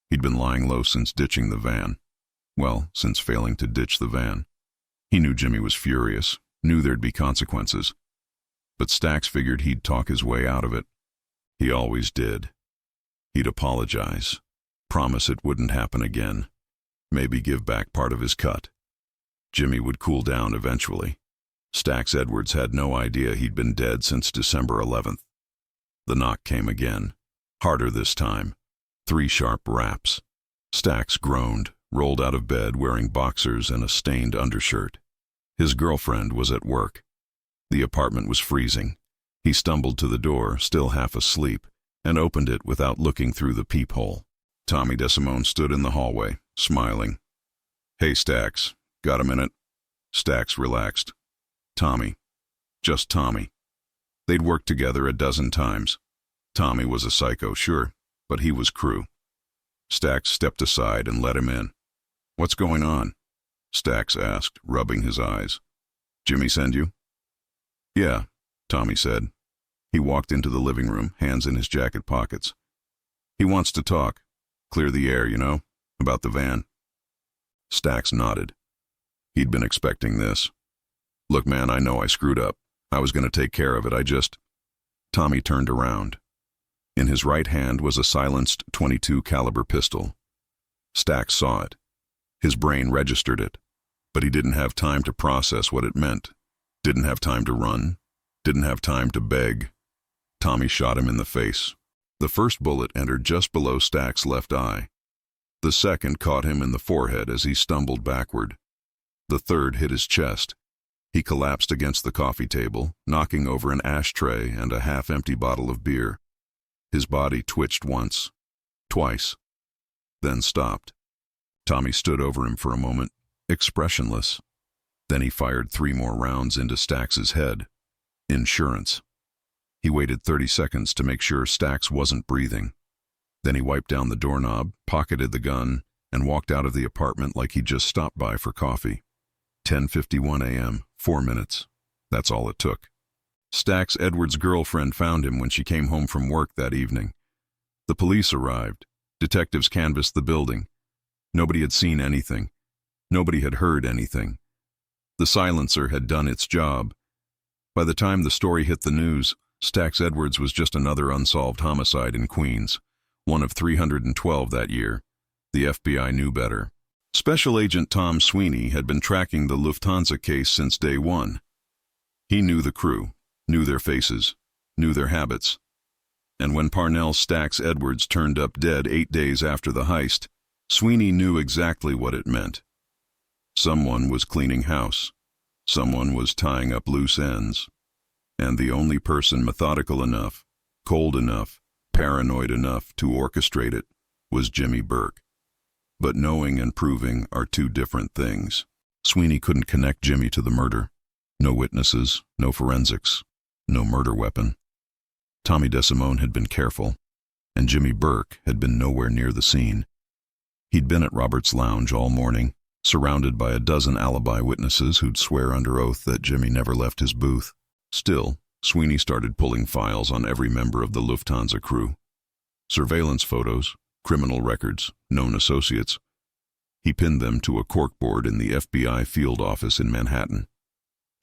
He'd been lying low since ditching the van. Well, since failing to ditch the van. He knew Jimmy was furious, knew there'd be consequences. But Stax figured he'd talk his way out of it. He always did. He'd apologize, promise it wouldn't happen again, maybe give back part of his cut. Jimmy would cool down eventually. Stax Edwards had no idea he'd been dead since December 11th. The knock came again, harder this time. 3 sharp raps. Stax groaned, rolled out of bed wearing boxers and a stained undershirt. His girlfriend was at work. The apartment was freezing. He stumbled to the door, still half asleep, and opened it without looking through the peephole. Tommy DeSimone stood in the hallway, smiling. "Hey, Stax, got a minute?" Stax relaxed. Tommy. Just Tommy. They'd worked together a dozen times. Tommy was a psycho, sure, but he was crew. Stax stepped aside and let him in. "What's going on?" Stax asked, rubbing his eyes. "Jimmy send you?" "Yeah," Tommy said. He walked into the living room, hands in his jacket pockets. "He wants to talk. Clear the air, you know, about the van." Stax nodded. He'd been expecting this. "Look, man, I know I screwed up. I was going to take care of it, Tommy turned around. In his right hand was a silenced .22 caliber pistol. Stax saw it. His brain registered it, but he didn't have time to process what it meant. Didn't have time to run. Didn't have time to beg. Tommy shot him in the face. The first bullet entered just below Stax's left eye. The second caught him in the forehead as he stumbled backward. The third hit his chest. He collapsed against the coffee table, knocking over an ashtray and a half-empty bottle of beer. His body twitched once, twice, then stopped. Tommy stood over him for a moment, expressionless. Then he fired 3 more rounds into Stax's head. Insurance. He waited 30 seconds to make sure Stax wasn't breathing. Then he wiped down the doorknob, pocketed the gun, and walked out of the apartment like he'd just stopped by for coffee. 10:51 a.m., 4 minutes. That's all it took. Stax Edwards' girlfriend found him when she came home from work that evening. The police arrived. Detectives canvassed the building. Nobody had seen anything. Nobody had heard anything. The silencer had done its job. By the time the story hit the news, Stax Edwards was just another unsolved homicide in Queens, one of 312 that year. The FBI knew better. Special Agent Tom Sweeney had been tracking the Lufthansa case since day one. He knew the crew, knew their faces, knew their habits. And when Parnell Stax Edwards turned up dead 8 days after the heist, Sweeney knew exactly what it meant. Someone was cleaning house. Someone was tying up loose ends. And the only person methodical enough, cold enough, paranoid enough to orchestrate it was Jimmy Burke. But knowing and proving are 2 different things. Sweeney couldn't connect Jimmy to the murder. No witnesses, no forensics, no murder weapon. Tommy DeSimone had been careful, and Jimmy Burke had been nowhere near the scene. He'd been at Robert's Lounge all morning, surrounded by a dozen alibi witnesses who'd swear under oath that Jimmy never left his booth. Still, Sweeney started pulling files on every member of the Lufthansa crew. Surveillance photos, criminal records, known associates. He pinned them to a corkboard in the FBI field office in Manhattan.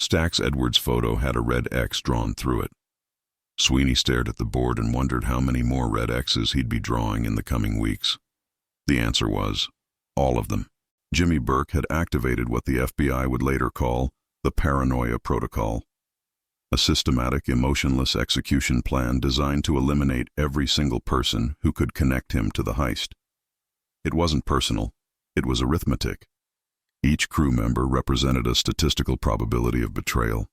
Stax Edwards' photo had a red X drawn through it. Sweeney stared at the board and wondered how many more red X's he'd be drawing in the coming weeks. The answer was, all of them. Jimmy Burke had activated what the FBI would later call the Paranoia Protocol, a systematic, emotionless execution plan designed to eliminate every single person who could connect him to the heist. It wasn't personal, it was arithmetic. Each crew member represented a statistical probability of betrayal,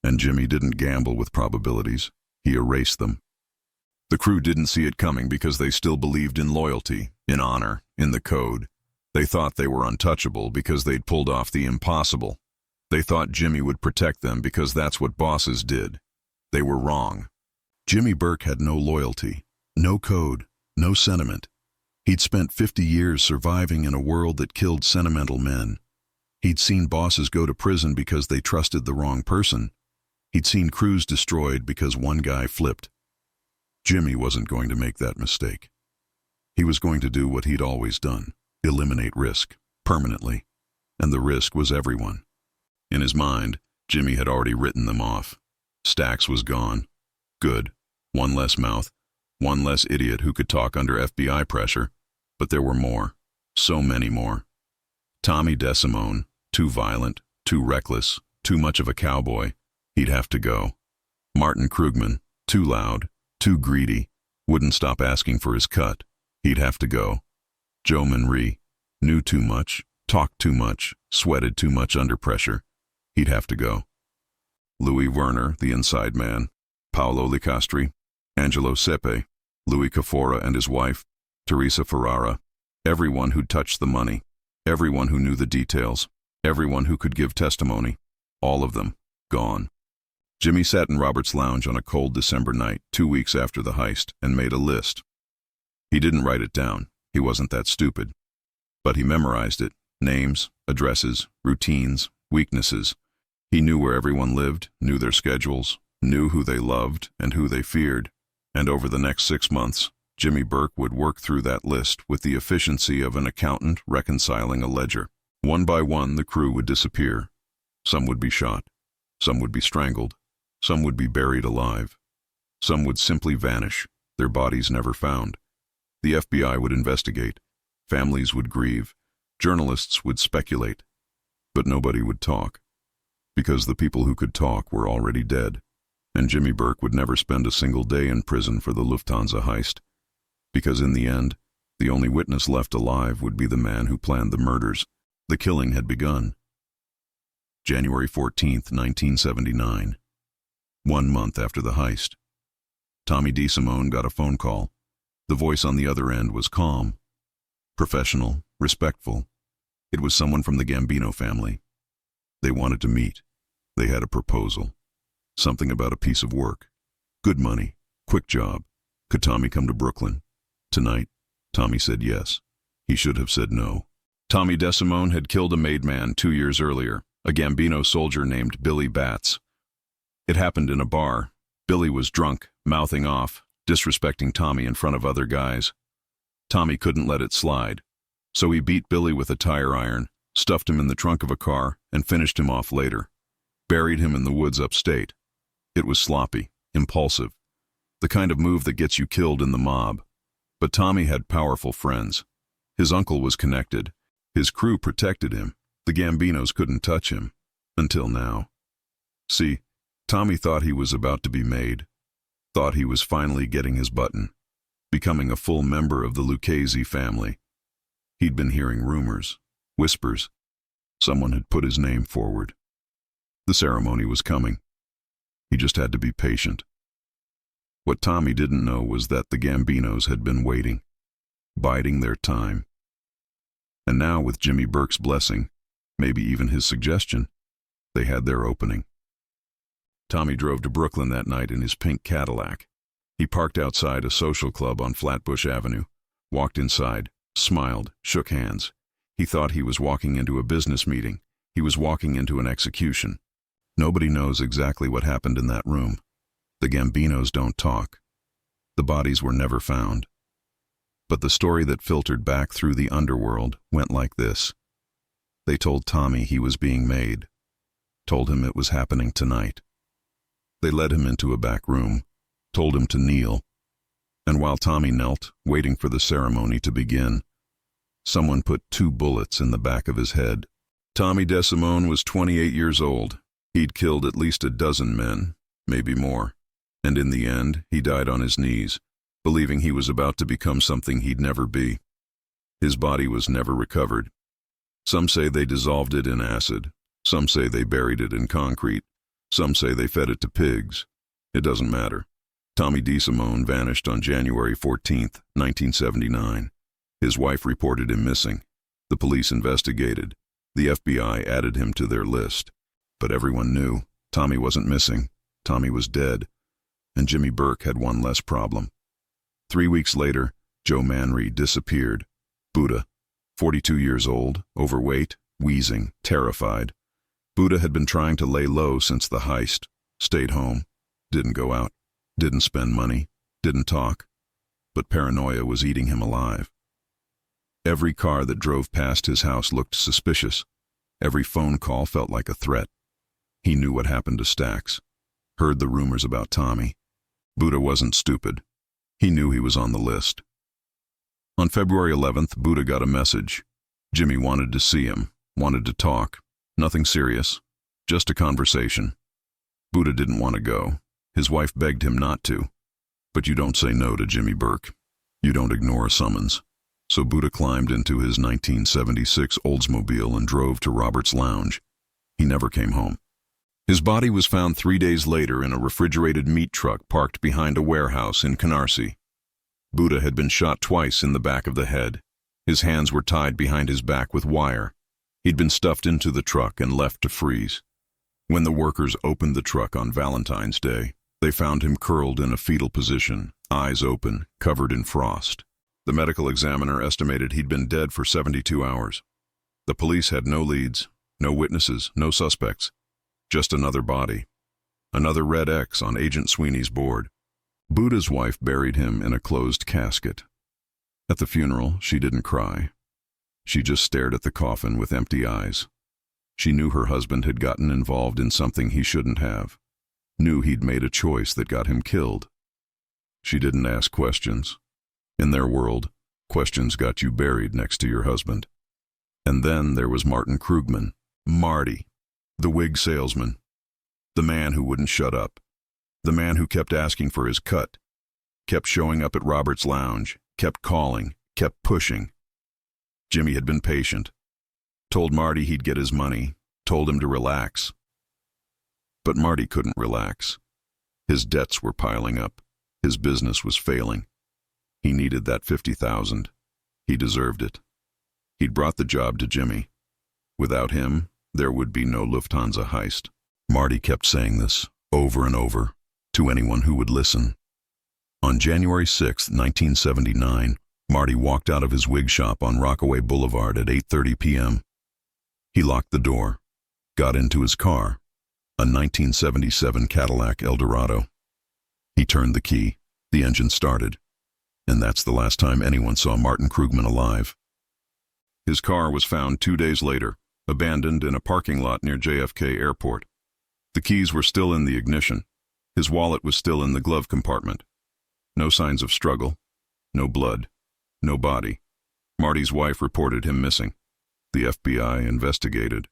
and Jimmy didn't gamble with probabilities, he erased them. The crew didn't see it coming because they still believed in loyalty, in honor, in the code. They thought they were untouchable because they'd pulled off the impossible. They thought Jimmy would protect them because that's what bosses did. They were wrong. Jimmy Burke had no loyalty, no code, no sentiment. He'd spent 50 years surviving in a world that killed sentimental men. He'd seen bosses go to prison because they trusted the wrong person. He'd seen crews destroyed because one guy flipped. Jimmy wasn't going to make that mistake. He was going to do what he'd always done, eliminate risk, permanently. And the risk was everyone. In his mind, Jimmy had already written them off. Stacks was gone. Good. One less mouth. One less idiot who could talk under FBI pressure. But there were more. So many more. Tommy DeSimone, too violent, too reckless, too much of a cowboy. He'd have to go. Martin Krugman, too loud, too greedy, wouldn't stop asking for his cut. He'd have to go. Joe Manri, knew too much, talked too much, sweated too much under pressure. He'd have to go. Louis Werner, the inside man, Paolo Licastri, Angelo Sepe, Louis Cafora and his wife, Teresa Ferrara, everyone who'd touched the money, everyone who knew the details, everyone who could give testimony, all of them, gone. Jimmy sat in Robert's lounge on a cold December night 2 weeks after the heist and made a list. He didn't write it down. He wasn't that stupid. But he memorized it. Names, addresses, routines, weaknesses. He knew where everyone lived, knew their schedules, knew who they loved and who they feared. And over the next 6 months, Jimmy Burke would work through that list with the efficiency of an accountant reconciling a ledger. One by one, the crew would disappear. Some would be shot. Some would be strangled. Some would be buried alive. Some would simply vanish, their bodies never found. The FBI would investigate. Families would grieve. Journalists would speculate. But nobody would talk. Because the people who could talk were already dead. And Jimmy Burke would never spend a single day in prison for the Lufthansa heist. Because in the end, the only witness left alive would be the man who planned the murders. The killing had begun. January 14th, 1979. 1 month after the heist. Tommy DeSimone got a phone call. The voice on the other end was calm, professional, respectful. It was someone from the Gambino family. They wanted to meet. They had a proposal. Something about a piece of work. Good money. Quick job. Could Tommy come to Brooklyn? Tonight? Tommy said yes. He should have said no. Tommy DeSimone had killed a made man 2 years earlier, a Gambino soldier named Billy Batts. It happened in a bar. Billy was drunk, mouthing off, disrespecting Tommy in front of other guys. Tommy couldn't let it slide, so he beat Billy with a tire iron, stuffed him in the trunk of a car, and finished him off later. Buried him in the woods upstate. It was sloppy, impulsive, the kind of move that gets you killed in the mob. But Tommy had powerful friends. His uncle was connected. His crew protected him. The Gambinos couldn't touch him. Until now. See, Tommy thought he was about to be made. Thought he was finally getting his button. Becoming a full member of the Lucchese family. He'd been hearing rumors, whispers. Someone had put his name forward. The ceremony was coming. He just had to be patient. What Tommy didn't know was that the Gambinos had been waiting, biding their time. And now, with Jimmy Burke's blessing, maybe even his suggestion, they had their opening. Tommy drove to Brooklyn that night in his pink Cadillac. He parked outside a social club on Flatbush Avenue, walked inside, smiled, shook hands. He thought he was walking into a business meeting. He was walking into an execution. Nobody knows exactly what happened in that room. The Gambinos don't talk. The bodies were never found. But the story that filtered back through the underworld went like this. They told Tommy he was being made. Told him it was happening tonight. They led him into a back room, told him to kneel. And while Tommy knelt, waiting for the ceremony to begin, someone put 2 bullets in the back of his head. Tommy DeSimone was 28 years old. He'd killed at least a dozen men, maybe more. And in the end, he died on his knees, believing he was about to become something he'd never be. His body was never recovered. Some say they dissolved it in acid. Some say they buried it in concrete. Some say they fed it to pigs. It doesn't matter. Tommy DeSimone vanished on January 14th, 1979. His wife reported him missing. The police investigated. The FBI added him to their list. But everyone knew Tommy wasn't missing. Tommy was dead. And Jimmy Burke had one less problem. 3 weeks later, Joe Manri disappeared. Buddha, 42 years old, overweight, wheezing, terrified. Buddha had been trying to lay low since the heist, stayed home, didn't go out, didn't spend money, didn't talk. But paranoia was eating him alive. Every car that drove past his house looked suspicious. Every phone call felt like a threat. He knew what happened to Stacks, heard the rumors about Tommy. Buddha wasn't stupid. He knew he was on the list. On February 11th, Buddha got a message. Jimmy wanted to see him, wanted to talk. Nothing serious, just a conversation. Buddha didn't want to go. His wife begged him not to. But you don't say no to Jimmy Burke. You don't ignore a summons. So Buddha climbed into his 1976 Oldsmobile and drove to Robert's Lounge. He never came home. His body was found 3 days later in a refrigerated meat truck parked behind a warehouse in Canarsie. Buddha had been shot twice in the back of the head. His hands were tied behind his back with wire. He'd been stuffed into the truck and left to freeze. When the workers opened the truck on Valentine's Day, they found him curled in a fetal position, eyes open, covered in frost. The medical examiner estimated he'd been dead for 72 hours. The police had no leads, no witnesses, no suspects. Just another body. Another red X on Agent Sweeney's board. Buddha's wife buried him in a closed casket. At the funeral, she didn't cry. She just stared at the coffin with empty eyes. She knew her husband had gotten involved in something he shouldn't have. Knew he'd made a choice that got him killed. She didn't ask questions. In their world, questions got you buried next to your husband. And then there was Martin Krugman, Marty, the wig salesman, the man who wouldn't shut up, the man who kept asking for his cut, kept showing up at Robert's Lounge, kept calling, kept pushing. Jimmy had been patient, told Marty he'd get his money, told him to relax. But Marty couldn't relax. His debts were piling up. His business was failing. He needed that $50,000. He deserved it. He'd brought the job to Jimmy. Without him, there would be no Lufthansa Heist. Marty kept saying this, over and over, to anyone who would listen. On January 6, 1979, Marty walked out of his wig shop on Rockaway Boulevard at 8:30 p.m. He locked the door, got into his car, a 1977 Cadillac Eldorado. He turned the key, the engine started, and that's the last time anyone saw Martin Krugman alive. His car was found 2 days later, abandoned in a parking lot near JFK Airport. The keys were still in the ignition. His wallet was still in the glove compartment. No signs of struggle, no blood, no body. Marty's wife reported him missing. The FBI investigated.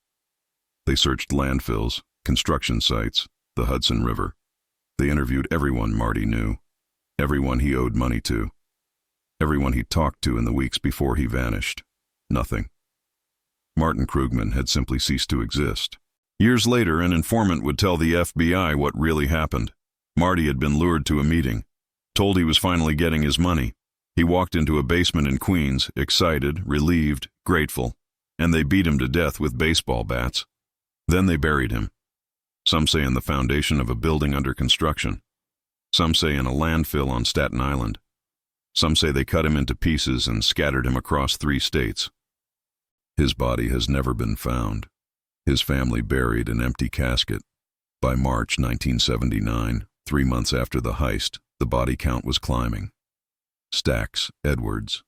They searched landfills, construction sites, the Hudson River. They interviewed everyone Marty knew, everyone he owed money to, everyone he talked to in the weeks before he vanished. Nothing. Martin Krugman had simply ceased to exist. Years later, an informant would tell the FBI what really happened. Marty had been lured to a meeting, told he was finally getting his money. He walked into a basement in Queens, excited, relieved, grateful, and they beat him to death with baseball bats. Then they buried him. Some say in the foundation of a building under construction. Some say in a landfill on Staten Island. Some say they cut him into pieces and scattered him across 3 states. His body has never been found. His family buried an empty casket. By March 1979, 3 months after the heist, the body count was climbing. Stacks, Edwards,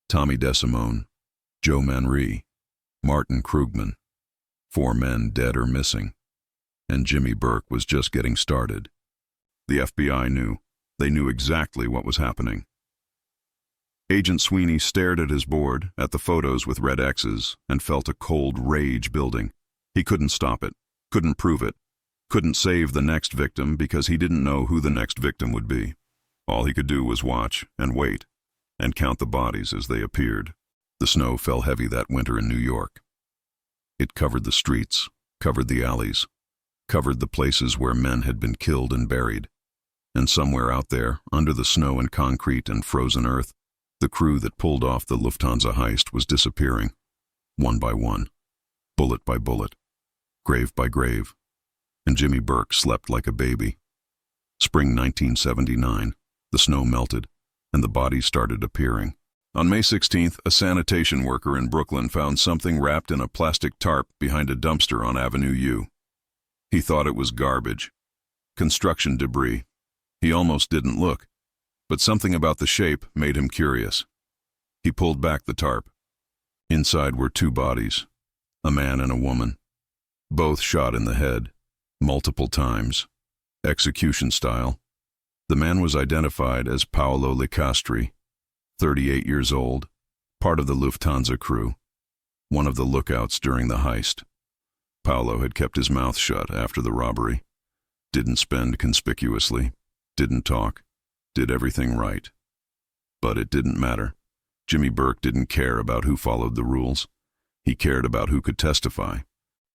Tommy DeSimone, Joe Manrie, Martin Krugman. 4 men dead or missing. And Jimmy Burke was just getting started. The FBI knew. They knew exactly what was happening. Agent Sweeney stared at his board, at the photos with red X's, and felt a cold rage building. He couldn't stop it, couldn't prove it, couldn't save the next victim because he didn't know who the next victim would be. All he could do was watch and wait and count the bodies as they appeared. The snow fell heavy that winter in New York. It covered the streets, covered the alleys, covered the places where men had been killed and buried. And somewhere out there, under the snow and concrete and frozen earth, the crew that pulled off the Lufthansa heist was disappearing, one by one, bullet by bullet, grave by grave, and Jimmy Burke slept like a baby. Spring 1979, the snow melted, and the bodies started appearing. On May 16th, a sanitation worker in Brooklyn found something wrapped in a plastic tarp behind a dumpster on Avenue U. He thought it was garbage. Construction debris. He almost didn't look, but something about the shape made him curious. He pulled back the tarp. Inside were two bodies, a man and a woman, both shot in the head, multiple times, execution style. The man was identified as Paolo Licastri, 38 years old, part of the Lufthansa crew, one of the lookouts during the heist. Paolo had kept his mouth shut after the robbery, didn't spend conspicuously, didn't talk, did everything right. But it didn't matter. Jimmy Burke didn't care about who followed the rules. He cared about who could testify.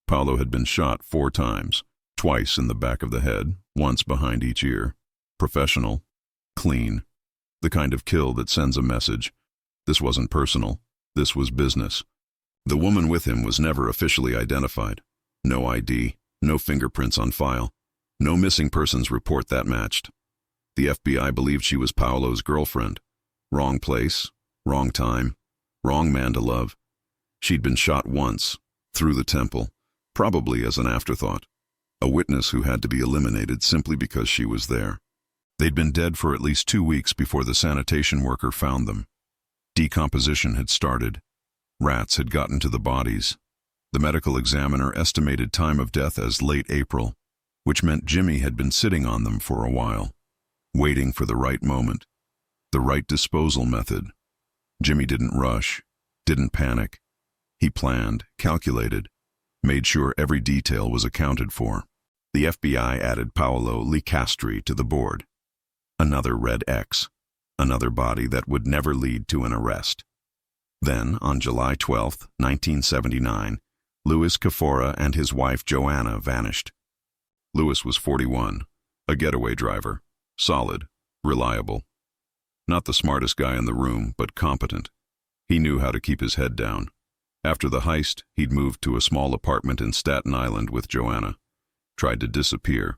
Paolo had been shot 4 times, twice in the back of the head, once behind each ear. Professional, clean, the kind of kill that sends a message. This wasn't personal. This was business. The woman with him was never officially identified. No ID, no fingerprints on file, no missing persons report that matched. The FBI believed she was Paolo's girlfriend. Wrong place, wrong time, wrong man to love. She'd been shot once, through the temple, probably as an afterthought. A witness who had to be eliminated simply because she was there. They'd been dead for at least 2 weeks before the sanitation worker found them. Decomposition had started. Rats had gotten to the bodies. The medical examiner estimated time of death as late April, which meant Jimmy had been sitting on them for a while, waiting for the right moment, the right disposal method. Jimmy didn't rush, didn't panic. He planned, calculated, made sure every detail was accounted for. The FBI added Paolo Licastri to the board. Another red X, another body that would never lead to an arrest. Then, on July 12, 1979, Louis Cafora and his wife Joanna vanished. Louis was 41, a getaway driver, solid, reliable. Not the smartest guy in the room, but competent. He knew how to keep his head down. After the heist, he'd moved to a small apartment in Staten Island with Joanna. Tried to disappear.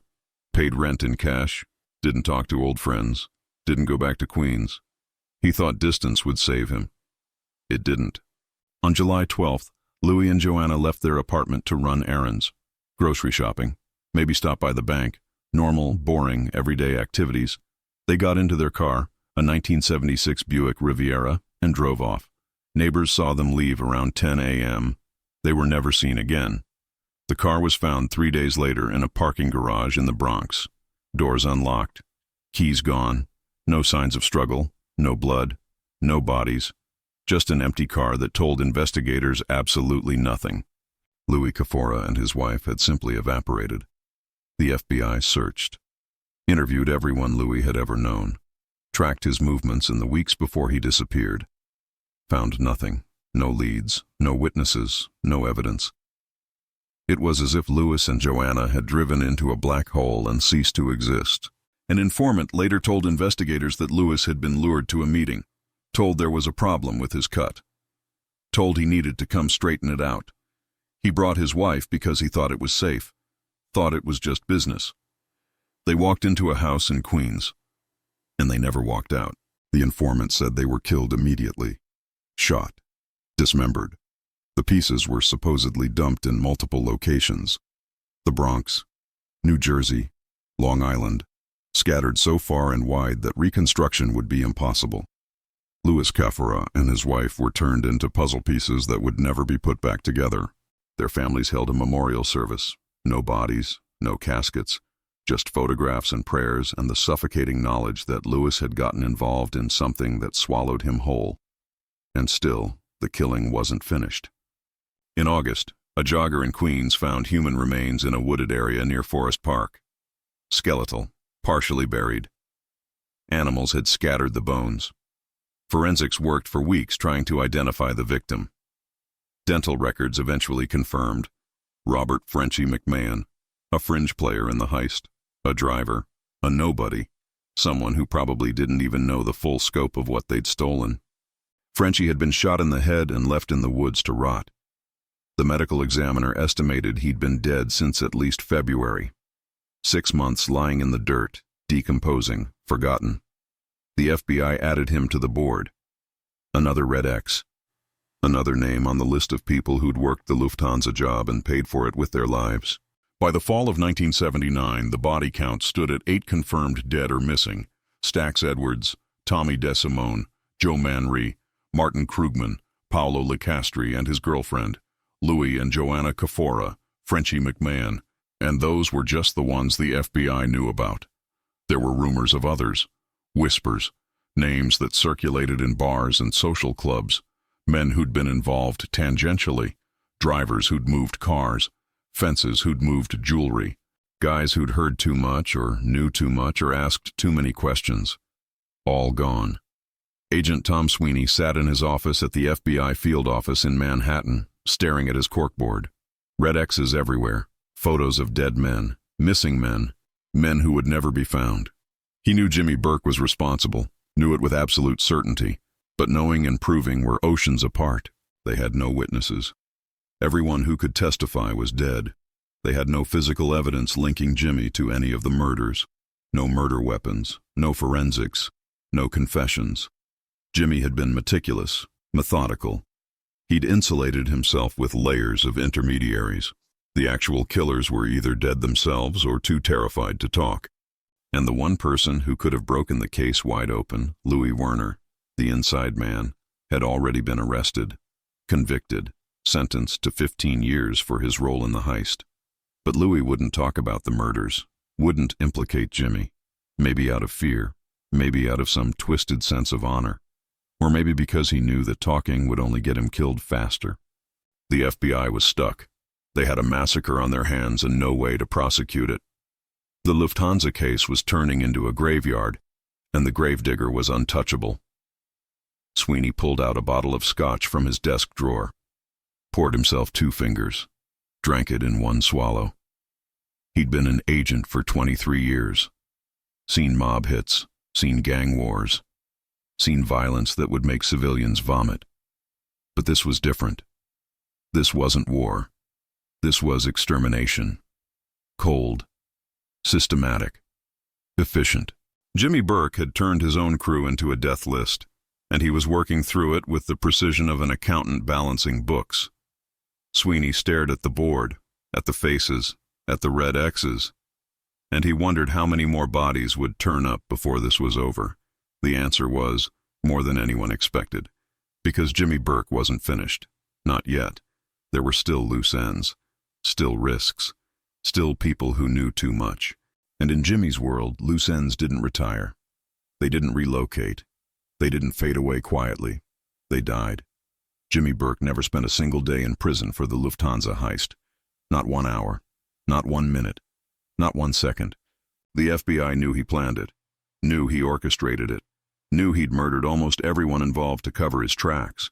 Paid rent in cash. Didn't talk to old friends. Didn't go back to Queens. He thought distance would save him. It didn't. On July 12th, Louis and Joanna left their apartment to run errands. Grocery shopping. Maybe stop by the bank. Normal, boring, everyday activities. They got into their car, a 1976 Buick Riviera, and drove off. Neighbors saw them leave around 10 a.m. They were never seen again. The car was found 3 days later in a parking garage in the Bronx. Doors unlocked. Keys gone. No signs of struggle. No blood. No bodies. Just an empty car that told investigators absolutely nothing. Louis Cafora and his wife had simply evaporated. The FBI searched. Interviewed everyone Louis had ever known. Tracked his movements in the weeks before he disappeared. Found nothing. No leads. No witnesses. No evidence. It was as if Louis and Joanna had driven into a black hole and ceased to exist. An informant later told investigators that Louis had been lured to a meeting, told there was a problem with his cut, told he needed to come straighten it out. He brought his wife because he thought it was safe, thought it was just business. They walked into a house in Queens, and they never walked out. The informant said they were killed immediately, shot, dismembered. The pieces were supposedly dumped in multiple locations. The Bronx, New Jersey, Long Island, scattered so far and wide that reconstruction would be impossible. Louis Cafora and his wife were turned into puzzle pieces that would never be put back together. Their families held a memorial service. No bodies, no caskets, just photographs and prayers and the suffocating knowledge that Louis had gotten involved in something that swallowed him whole. And still, the killing wasn't finished. In August, a jogger in Queens found human remains in a wooded area near Forest Park. Skeletal, partially buried. Animals had scattered the bones. Forensics worked for weeks trying to identify the victim. Dental records eventually confirmed Robert Frenchie McMahon, a fringe player in the heist, a driver, a nobody, someone who probably didn't even know the full scope of what they'd stolen. Frenchie had been shot in the head and left in the woods to rot. The medical examiner estimated he'd been dead since at least February. 6 months lying in the dirt, decomposing, forgotten. The FBI added him to the board. Another red X. Another name on the list of people who'd worked the Lufthansa job and paid for it with their lives. By the fall of 1979, the body count stood at 8 confirmed dead or missing. Stax Edwards, Tommy DeSimone, Joe Manri, Martin Krugman, Paolo Licastri and his girlfriend, Louis and Joanna Cafora, Frenchie McMahon, and those were just the ones the FBI knew about. There were rumors of others, whispers, names that circulated in bars and social clubs, men who'd been involved tangentially, drivers who'd moved cars, fences who'd moved jewelry, guys who'd heard too much or knew too much or asked too many questions. All gone. Agent Tom Sweeney sat in his office at the FBI field office in Manhattan, staring at his corkboard. Red X's everywhere, photos of dead men, missing men, men who would never be found. He knew Jimmy Burke was responsible, knew it with absolute certainty, but knowing and proving were oceans apart. They had no witnesses. Everyone who could testify was dead. They had no physical evidence linking Jimmy to any of the murders. No murder weapons, no forensics, no confessions. Jimmy had been meticulous, methodical. He'd insulated himself with layers of intermediaries. The actual killers were either dead themselves or too terrified to talk. And the one person who could have broken the case wide open, Louis Werner, the inside man, had already been arrested, convicted, sentenced to 15 years for his role in the heist. But Louis wouldn't talk about the murders, wouldn't implicate Jimmy, maybe out of fear, maybe out of some twisted sense of honor, or maybe because he knew that talking would only get him killed faster. The FBI was stuck. They had a massacre on their hands and no way to prosecute it. The Lufthansa case was turning into a graveyard, and the gravedigger was untouchable. Sweeney pulled out a bottle of scotch from his desk drawer, poured himself 2 fingers, drank it in one swallow. He'd been an agent for 23 years, seen mob hits, seen gang wars, seen violence that would make civilians vomit. But this was different. This wasn't war. This was extermination. Cold, systematic, efficient. Jimmy Burke had turned his own crew into a death list, and he was working through it with the precision of an accountant balancing books. Sweeney stared at the board, at the faces, at the red X's, and he wondered how many more bodies would turn up before this was over. The answer was, more than anyone expected, because Jimmy Burke wasn't finished. Not yet. There were still loose ends, still risks, still people who knew too much. And in Jimmy's world, loose ends didn't retire. They didn't relocate. They didn't fade away quietly. They died. Jimmy Burke never spent a single day in prison for the Lufthansa heist. Not 1 hour. Not 1 minute. Not 1 second. The FBI knew he planned it. Knew he orchestrated it. Knew he'd murdered almost everyone involved to cover his tracks.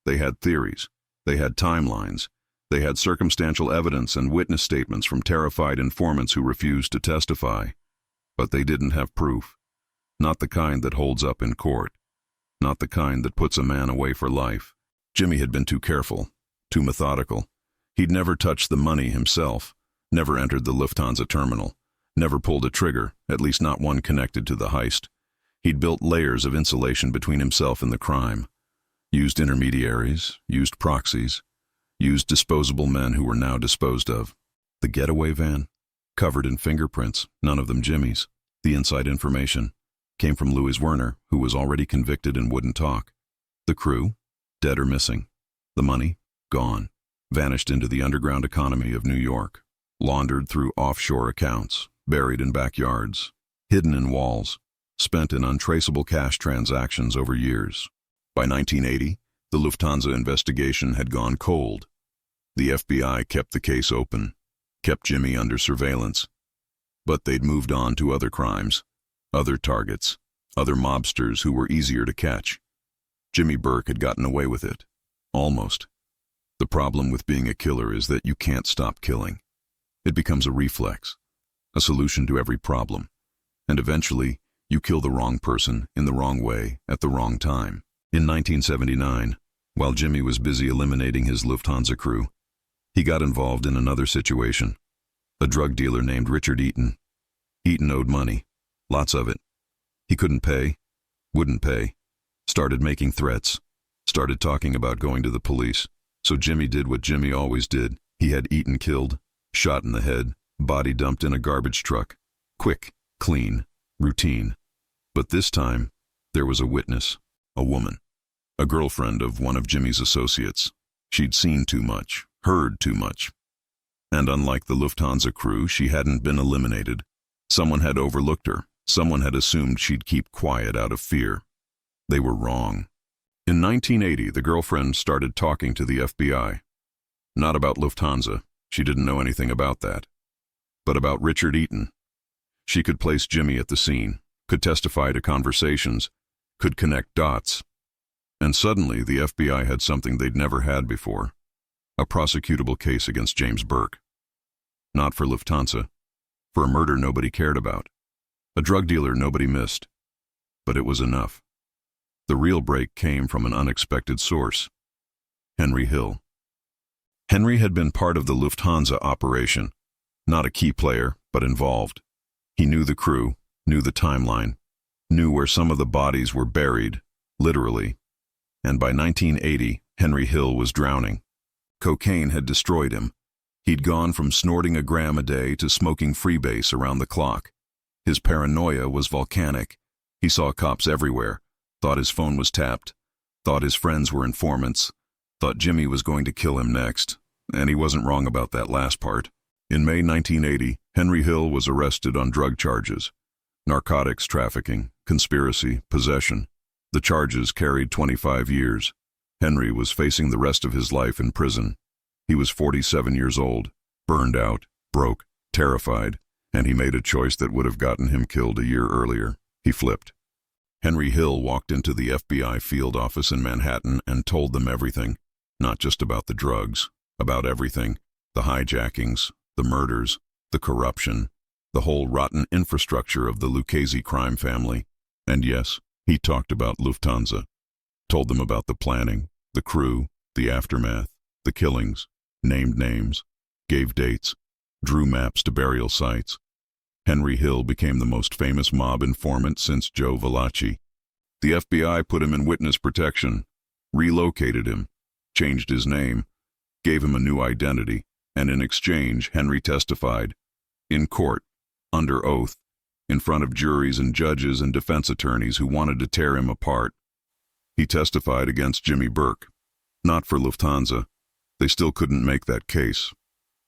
They had theories. They had timelines. They had circumstantial evidence and witness statements from terrified informants who refused to testify. But they didn't have proof. Not the kind that holds up in court. Not the kind that puts a man away for life. Jimmy had been too careful, too methodical. He'd never touched the money himself, never entered the Lufthansa terminal, never pulled a trigger, at least not one connected to the heist. He'd built layers of insulation between himself and the crime. Used intermediaries, used proxies, used disposable men who were now disposed of. The getaway van, covered in fingerprints, none of them Jimmy's. The inside information came from Louis Werner, who was already convicted and wouldn't talk. The crew, dead or missing. The money, gone, vanished into the underground economy of New York, laundered through offshore accounts, buried in backyards, hidden in walls, spent in untraceable cash transactions over years. By 1980, the Lufthansa investigation had gone cold. The FBI kept the case open, kept Jimmy under surveillance. But they'd moved on to other crimes, other targets, other mobsters who were easier to catch. Jimmy Burke had gotten away with it. Almost. The problem with being a killer is that you can't stop killing. It becomes a reflex, a solution to every problem. And eventually, you kill the wrong person in the wrong way at the wrong time. In 1979, while Jimmy was busy eliminating his Lufthansa crew, he got involved in another situation. A drug dealer named Richard Eaton. Eaton owed money. Lots of it. He couldn't pay. Wouldn't pay. Started making threats. Started talking about going to the police. So Jimmy did what Jimmy always did. He had eaten, killed, shot in the head, body dumped in a garbage truck. Quick, clean, routine. But this time, there was a witness, a woman, a girlfriend of one of Jimmy's associates. She'd seen too much, heard too much. And unlike the Lufthansa crew, she hadn't been eliminated. Someone had overlooked her. Someone had assumed she'd keep quiet out of fear. They were wrong. In 1980, the girlfriend started talking to the FBI. Not about Lufthansa. She didn't know anything about that. But about Richard Eaton. She could place Jimmy at the scene, could testify to conversations, could connect dots. And suddenly, the FBI had something they'd never had before. A prosecutable case against James Burke. Not for Lufthansa. For a murder nobody cared about. A drug dealer nobody missed. But it was enough. The real break came from an unexpected source. Henry Hill. Henry had been part of the Lufthansa operation. Not a key player, but involved. He knew the crew, knew the timeline, knew where some of the bodies were buried, literally. And by 1980, Henry Hill was drowning. Cocaine had destroyed him. He'd gone from snorting a gram a day to smoking freebase around the clock. His paranoia was volcanic. He saw cops everywhere, thought his phone was tapped, thought his friends were informants, thought Jimmy was going to kill him next, and he wasn't wrong about that last part. In May 1980, Henry Hill was arrested on drug charges. Narcotics trafficking, conspiracy, possession. The charges carried 25 years. Henry was facing the rest of his life in prison. He was 47 years old, burned out, broke, terrified, and he made a choice that would have gotten him killed a year earlier. He flipped. Henry Hill walked into the FBI field office in Manhattan and told them everything. Not just about the drugs, about everything. The hijackings, the murders, the corruption, the whole rotten infrastructure of the Lucchese crime family. And yes, he talked about Lufthansa. Told them about the planning, the crew, the aftermath, the killings, named names, gave dates, drew maps to burial sites. Henry Hill became the most famous mob informant since Joe Valachi. The FBI put him in witness protection, relocated him, changed his name, gave him a new identity, and in exchange, Henry testified, in court, under oath, in front of juries and judges and defense attorneys who wanted to tear him apart. He testified against Jimmy Burke, not for Lufthansa. They still couldn't make that case,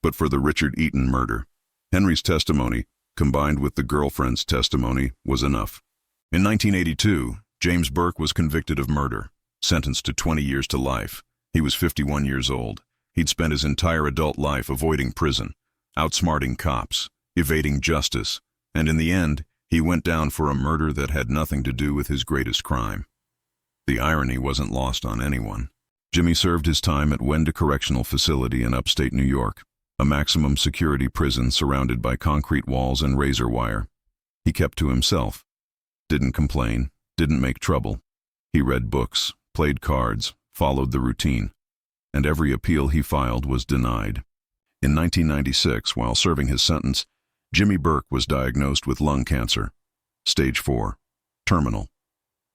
but for the Richard Eaton murder. Henry's testimony, combined with the girlfriend's testimony, was enough. In 1982, James Burke was convicted of murder, sentenced to 20 years to life. He was 51 years old. He'd spent his entire adult life avoiding prison, outsmarting cops, evading justice, and in the end, he went down for a murder that had nothing to do with his greatest crime. The irony wasn't lost on anyone. Jimmy served his time at Wenda Correctional Facility in upstate New York, a maximum security prison surrounded by concrete walls and razor wire. He kept to himself, didn't complain, didn't make trouble. He read books, played cards, followed the routine, and every appeal he filed was denied. In 1996, while serving his sentence, Jimmy Burke was diagnosed with lung cancer, stage 4, terminal.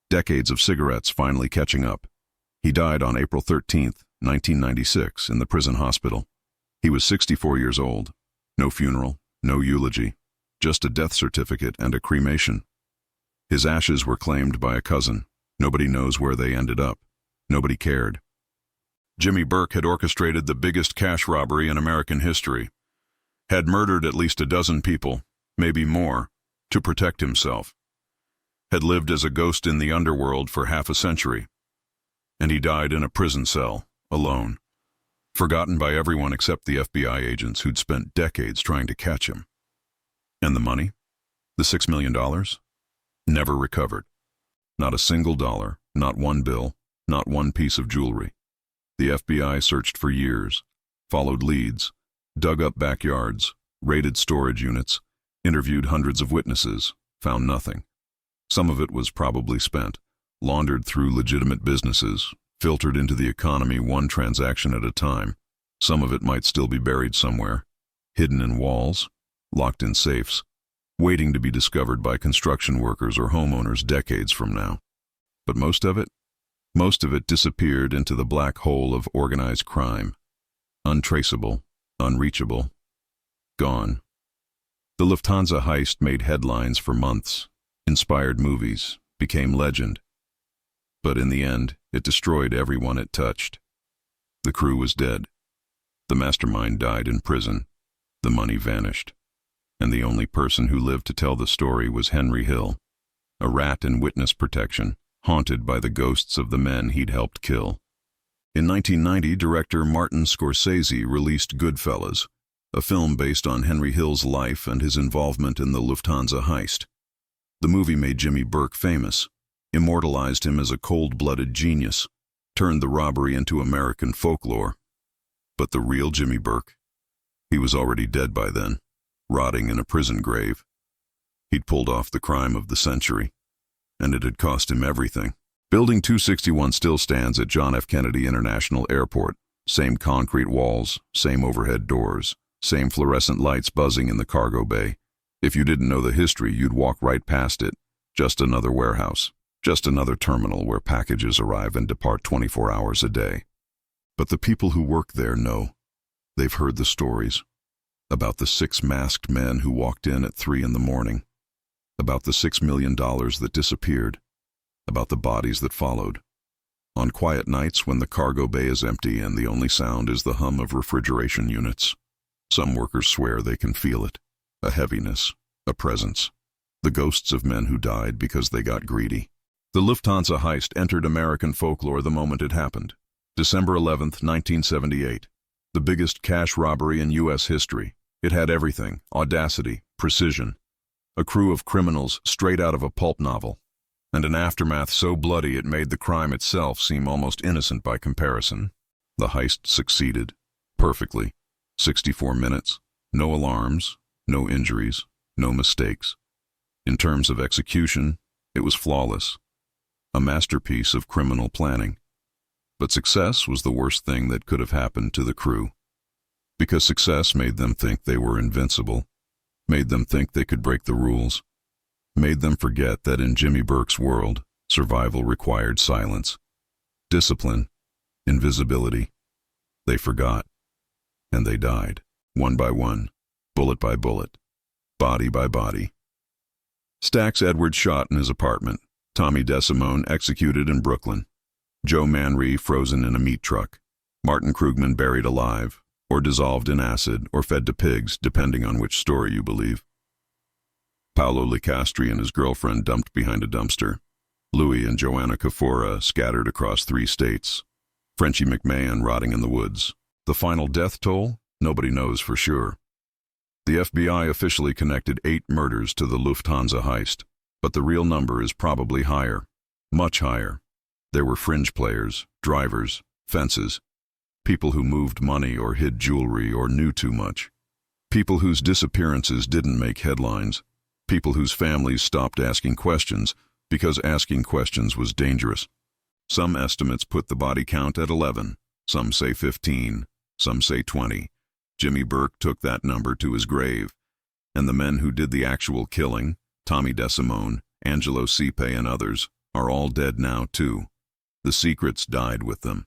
Decades of cigarettes finally catching up. He died on April 13, 1996, in the prison hospital. He was 64 years old. No funeral, no eulogy, just a death certificate and a cremation. His ashes were claimed by a cousin. Nobody knows where they ended up. Nobody cared. Jimmy Burke had orchestrated the biggest cash robbery in American history. Had murdered at least a dozen people, maybe more, to protect himself. Had lived as a ghost in the underworld for half a century. And he died in a prison cell, alone. Forgotten by everyone except the FBI agents who'd spent decades trying to catch him. And the money? The $6 million? Never recovered. Not a single dollar, not one bill, not one piece of jewelry. The FBI searched for years, followed leads, dug up backyards, raided storage units, interviewed hundreds of witnesses, found nothing. Some of it was probably spent, laundered through legitimate businesses, filtered into the economy one transaction at a time. Some of it might still be buried somewhere, hidden in walls, locked in safes, waiting to be discovered by construction workers or homeowners decades from now. But most of it Most of it disappeared into the black hole of organized crime. Untraceable, unreachable, gone. The Lufthansa heist made headlines for months, inspired movies, became legend. But in the end, it destroyed everyone it touched. The crew was dead. The mastermind died in prison. The money vanished. And the only person who lived to tell the story was Henry Hill, a rat in witness protection, haunted by the ghosts of the men he'd helped kill. In 1990, director Martin Scorsese released Goodfellas, a film based on Henry Hill's life and his involvement in the Lufthansa heist. The movie made Jimmy Burke famous, immortalized him as a cold-blooded genius, turned the robbery into American folklore. But the real Jimmy Burke? He was already dead by then, rotting in a prison grave. He'd pulled off the crime of the century, and it had cost him everything. Building 261 still stands at John F. Kennedy International Airport. Same concrete walls, same overhead doors, same fluorescent lights buzzing in the cargo bay. If you didn't know the history, you'd walk right past it. Just another warehouse, just another terminal where packages arrive and depart 24 hours a day. But the people who work there know. They've heard the stories. About the 6 masked men who walked in at 3 in the morning. About the $6 million that disappeared. About the bodies that followed. On quiet nights when the cargo bay is empty and the only sound is the hum of refrigeration units. Some workers swear they can feel it. A heaviness, a presence. The ghosts of men who died because they got greedy. The Lufthansa heist entered American folklore the moment it happened. December 11th, 1978. The biggest cash robbery in U.S. history. It had everything: audacity, precision. A crew of criminals straight out of a pulp novel. And an aftermath so bloody it made the crime itself seem almost innocent by comparison. The heist succeeded. Perfectly. 64 minutes. No alarms, no injuries, no mistakes. In terms of execution, it was flawless. A masterpiece of criminal planning. But success was the worst thing that could have happened to the crew. Because success made them think they were invincible, made them think they could break the rules, made them forget that in Jimmy Burke's world, survival required silence, discipline, invisibility. They forgot, and they died, one by one, bullet by bullet, body by body. Stax Edwards shot in his apartment, Tommy DeSimone executed in Brooklyn, Joe Manry frozen in a meat truck, Martin Krugman buried alive, or dissolved in acid, or fed to pigs, depending on which story you believe. Paolo Licastri and his girlfriend dumped behind a dumpster. Louis and Joanna Kafora scattered across 3 states. Frenchie McMahon rotting in the woods. The final death toll? Nobody knows for sure. The FBI officially connected 8 murders to the Lufthansa heist, but the real number is probably higher, much higher. There were fringe players, drivers, fences, people who moved money or hid jewelry or knew too much, people whose disappearances didn't make headlines, people whose families stopped asking questions because asking questions was dangerous. Some estimates put the body count at 11, some say 15, some say 20. Jimmy Burke took that number to his grave, and the men who did the actual killing, Tommy DeSimone, Angelo Cipe and others, are all dead now too. The secrets died with them.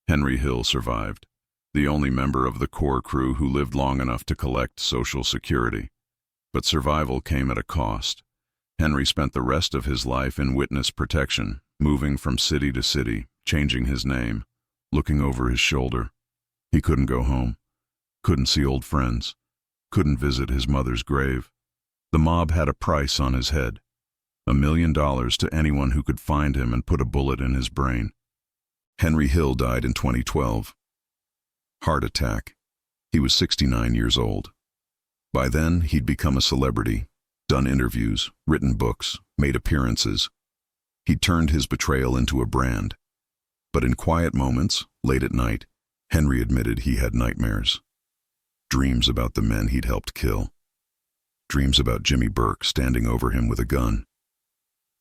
Henry Hill survived, the only member of the core crew who lived long enough to collect Social Security. But survival came at a cost. Henry spent the rest of his life in witness protection, moving from city to city, changing his name, looking over his shoulder. He couldn't go home, couldn't see old friends, couldn't visit his mother's grave. The mob had a price on his head, $1 million to anyone who could find him and put a bullet in his brain. Henry Hill died in 2012. Heart attack. He was 69 years old. By then, he'd become a celebrity, done interviews, written books, made appearances. He'd turned his betrayal into a brand. But in quiet moments, late at night, Henry admitted he had nightmares. Dreams about the men he'd helped kill. Dreams about Jimmy Burke standing over him with a gun.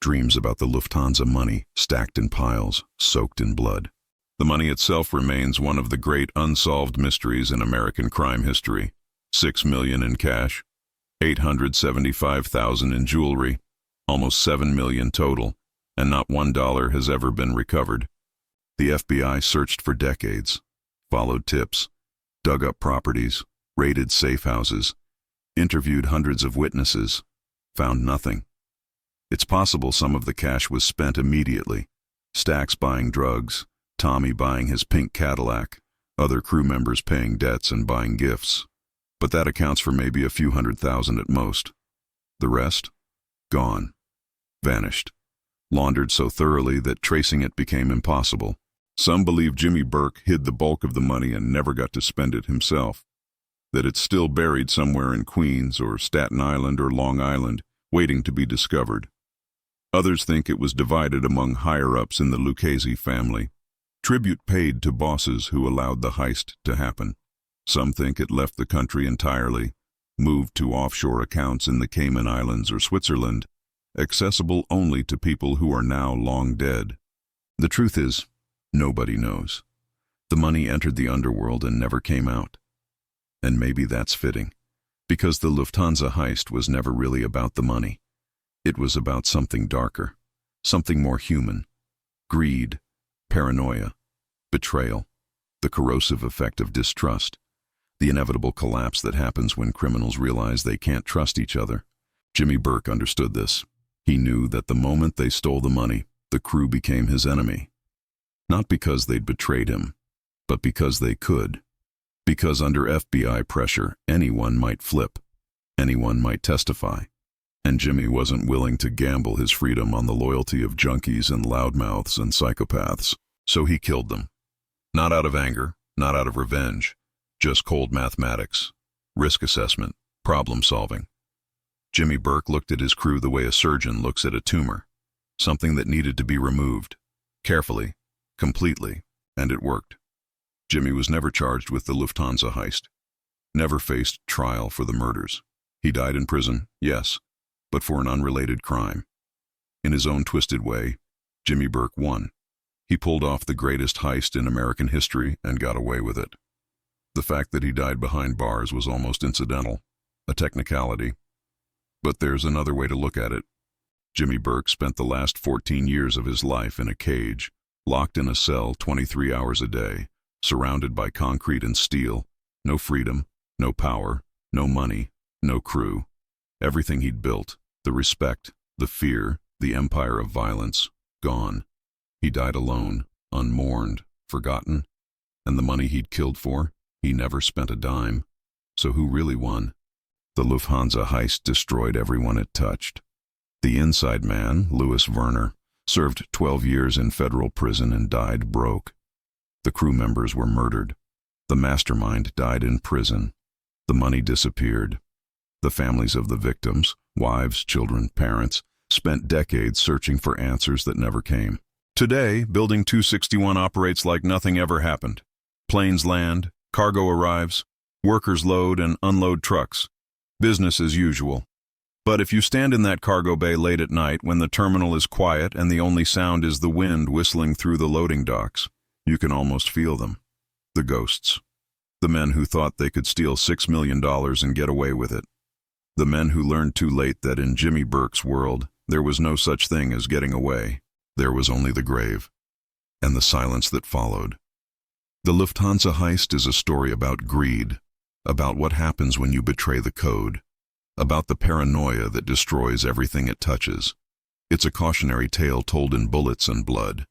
Dreams about the Lufthansa money, stacked in piles, soaked in blood. The money itself remains one of the great unsolved mysteries in American crime history. $6 million in cash, $875,000 in jewelry, almost $7 million total, and not $1 has ever been recovered. The FBI searched for decades, followed tips, dug up properties, raided safe houses, interviewed hundreds of witnesses, found nothing. It's possible some of the cash was spent immediately. Stacks buying drugs, Tommy buying his pink Cadillac, other crew members paying debts and buying gifts. But that accounts for maybe a few $100,000 at most. The rest? Gone. Vanished. Laundered so thoroughly that tracing it became impossible. Some believe Jimmy Burke hid the bulk of the money and never got to spend it himself. That it's still buried somewhere in Queens or Staten Island or Long Island, waiting to be discovered. Others think it was divided among higher-ups in the Lucchese family. Tribute paid to bosses who allowed the heist to happen. Some think it left the country entirely, moved to offshore accounts in the Cayman Islands or Switzerland, accessible only to people who are now long dead. The truth is, nobody knows. The money entered the underworld and never came out. And maybe that's fitting, because the Lufthansa heist was never really about the money. It was about something darker, something more human. Greed, paranoia, betrayal, the corrosive effect of distrust, the inevitable collapse that happens when criminals realize they can't trust each other. Jimmy Burke understood this. He knew that the moment they stole the money, the crew became his enemy. Not because they'd betrayed him, but because they could. Because under FBI pressure, anyone might flip. Anyone might testify. And Jimmy wasn't willing to gamble his freedom on the loyalty of junkies and loudmouths and psychopaths, so he killed them. Not out of anger, not out of revenge, just cold mathematics, risk assessment, problem solving. Jimmy Burke looked at his crew the way a surgeon looks at a tumor, something that needed to be removed, carefully, completely, and it worked. Jimmy was never charged with the Lufthansa heist, never faced trial for the murders. He died in prison, yes, but for an unrelated crime. In his own twisted way, Jimmy Burke won. He pulled off the greatest heist in American history and got away with it. The fact that he died behind bars was almost incidental, a technicality. But there's another way to look at it. Jimmy Burke spent the last 14 years of his life in a cage, locked in a cell 23 hours a day, surrounded by concrete and steel, no freedom, no power, no money, no crew. Everything he'd built, the respect, the fear, the empire of violence, gone. He died alone, unmourned, forgotten, and the money he'd killed for, he never spent a dime. So who really won? The Lufthansa heist destroyed everyone it touched. The inside man, Louis Werner, served 12 years in federal prison and died broke. The crew members were murdered. The mastermind died in prison. The money disappeared. The families of the victims, wives, children, parents, spent decades searching for answers that never came. Today, Building 261 operates like nothing ever happened. Planes land, cargo arrives, workers load and unload trucks. Business as usual. But if you stand in that cargo bay late at night when the terminal is quiet and the only sound is the wind whistling through the loading docks, you can almost feel them. The ghosts. The men who thought they could steal $6 million and get away with it. The men who learned too late that in Jimmy Burke's world, there was no such thing as getting away. There was only the grave. And the silence that followed. The Lufthansa heist is a story about greed, about what happens when you betray the code, about the paranoia that destroys everything it touches. It's a cautionary tale told in bullets and blood,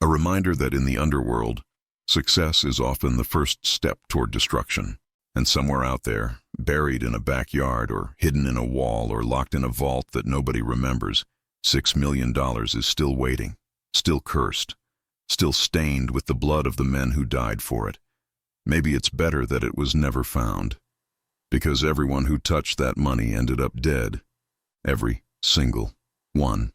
a reminder that in the underworld, success is often the first step toward destruction. And somewhere out there, buried in a backyard or hidden in a wall or locked in a vault that nobody remembers, $6 million is still waiting, still cursed, still stained with the blood of the men who died for it. Maybe it's better that it was never found, because everyone who touched that money ended up dead. Every single one.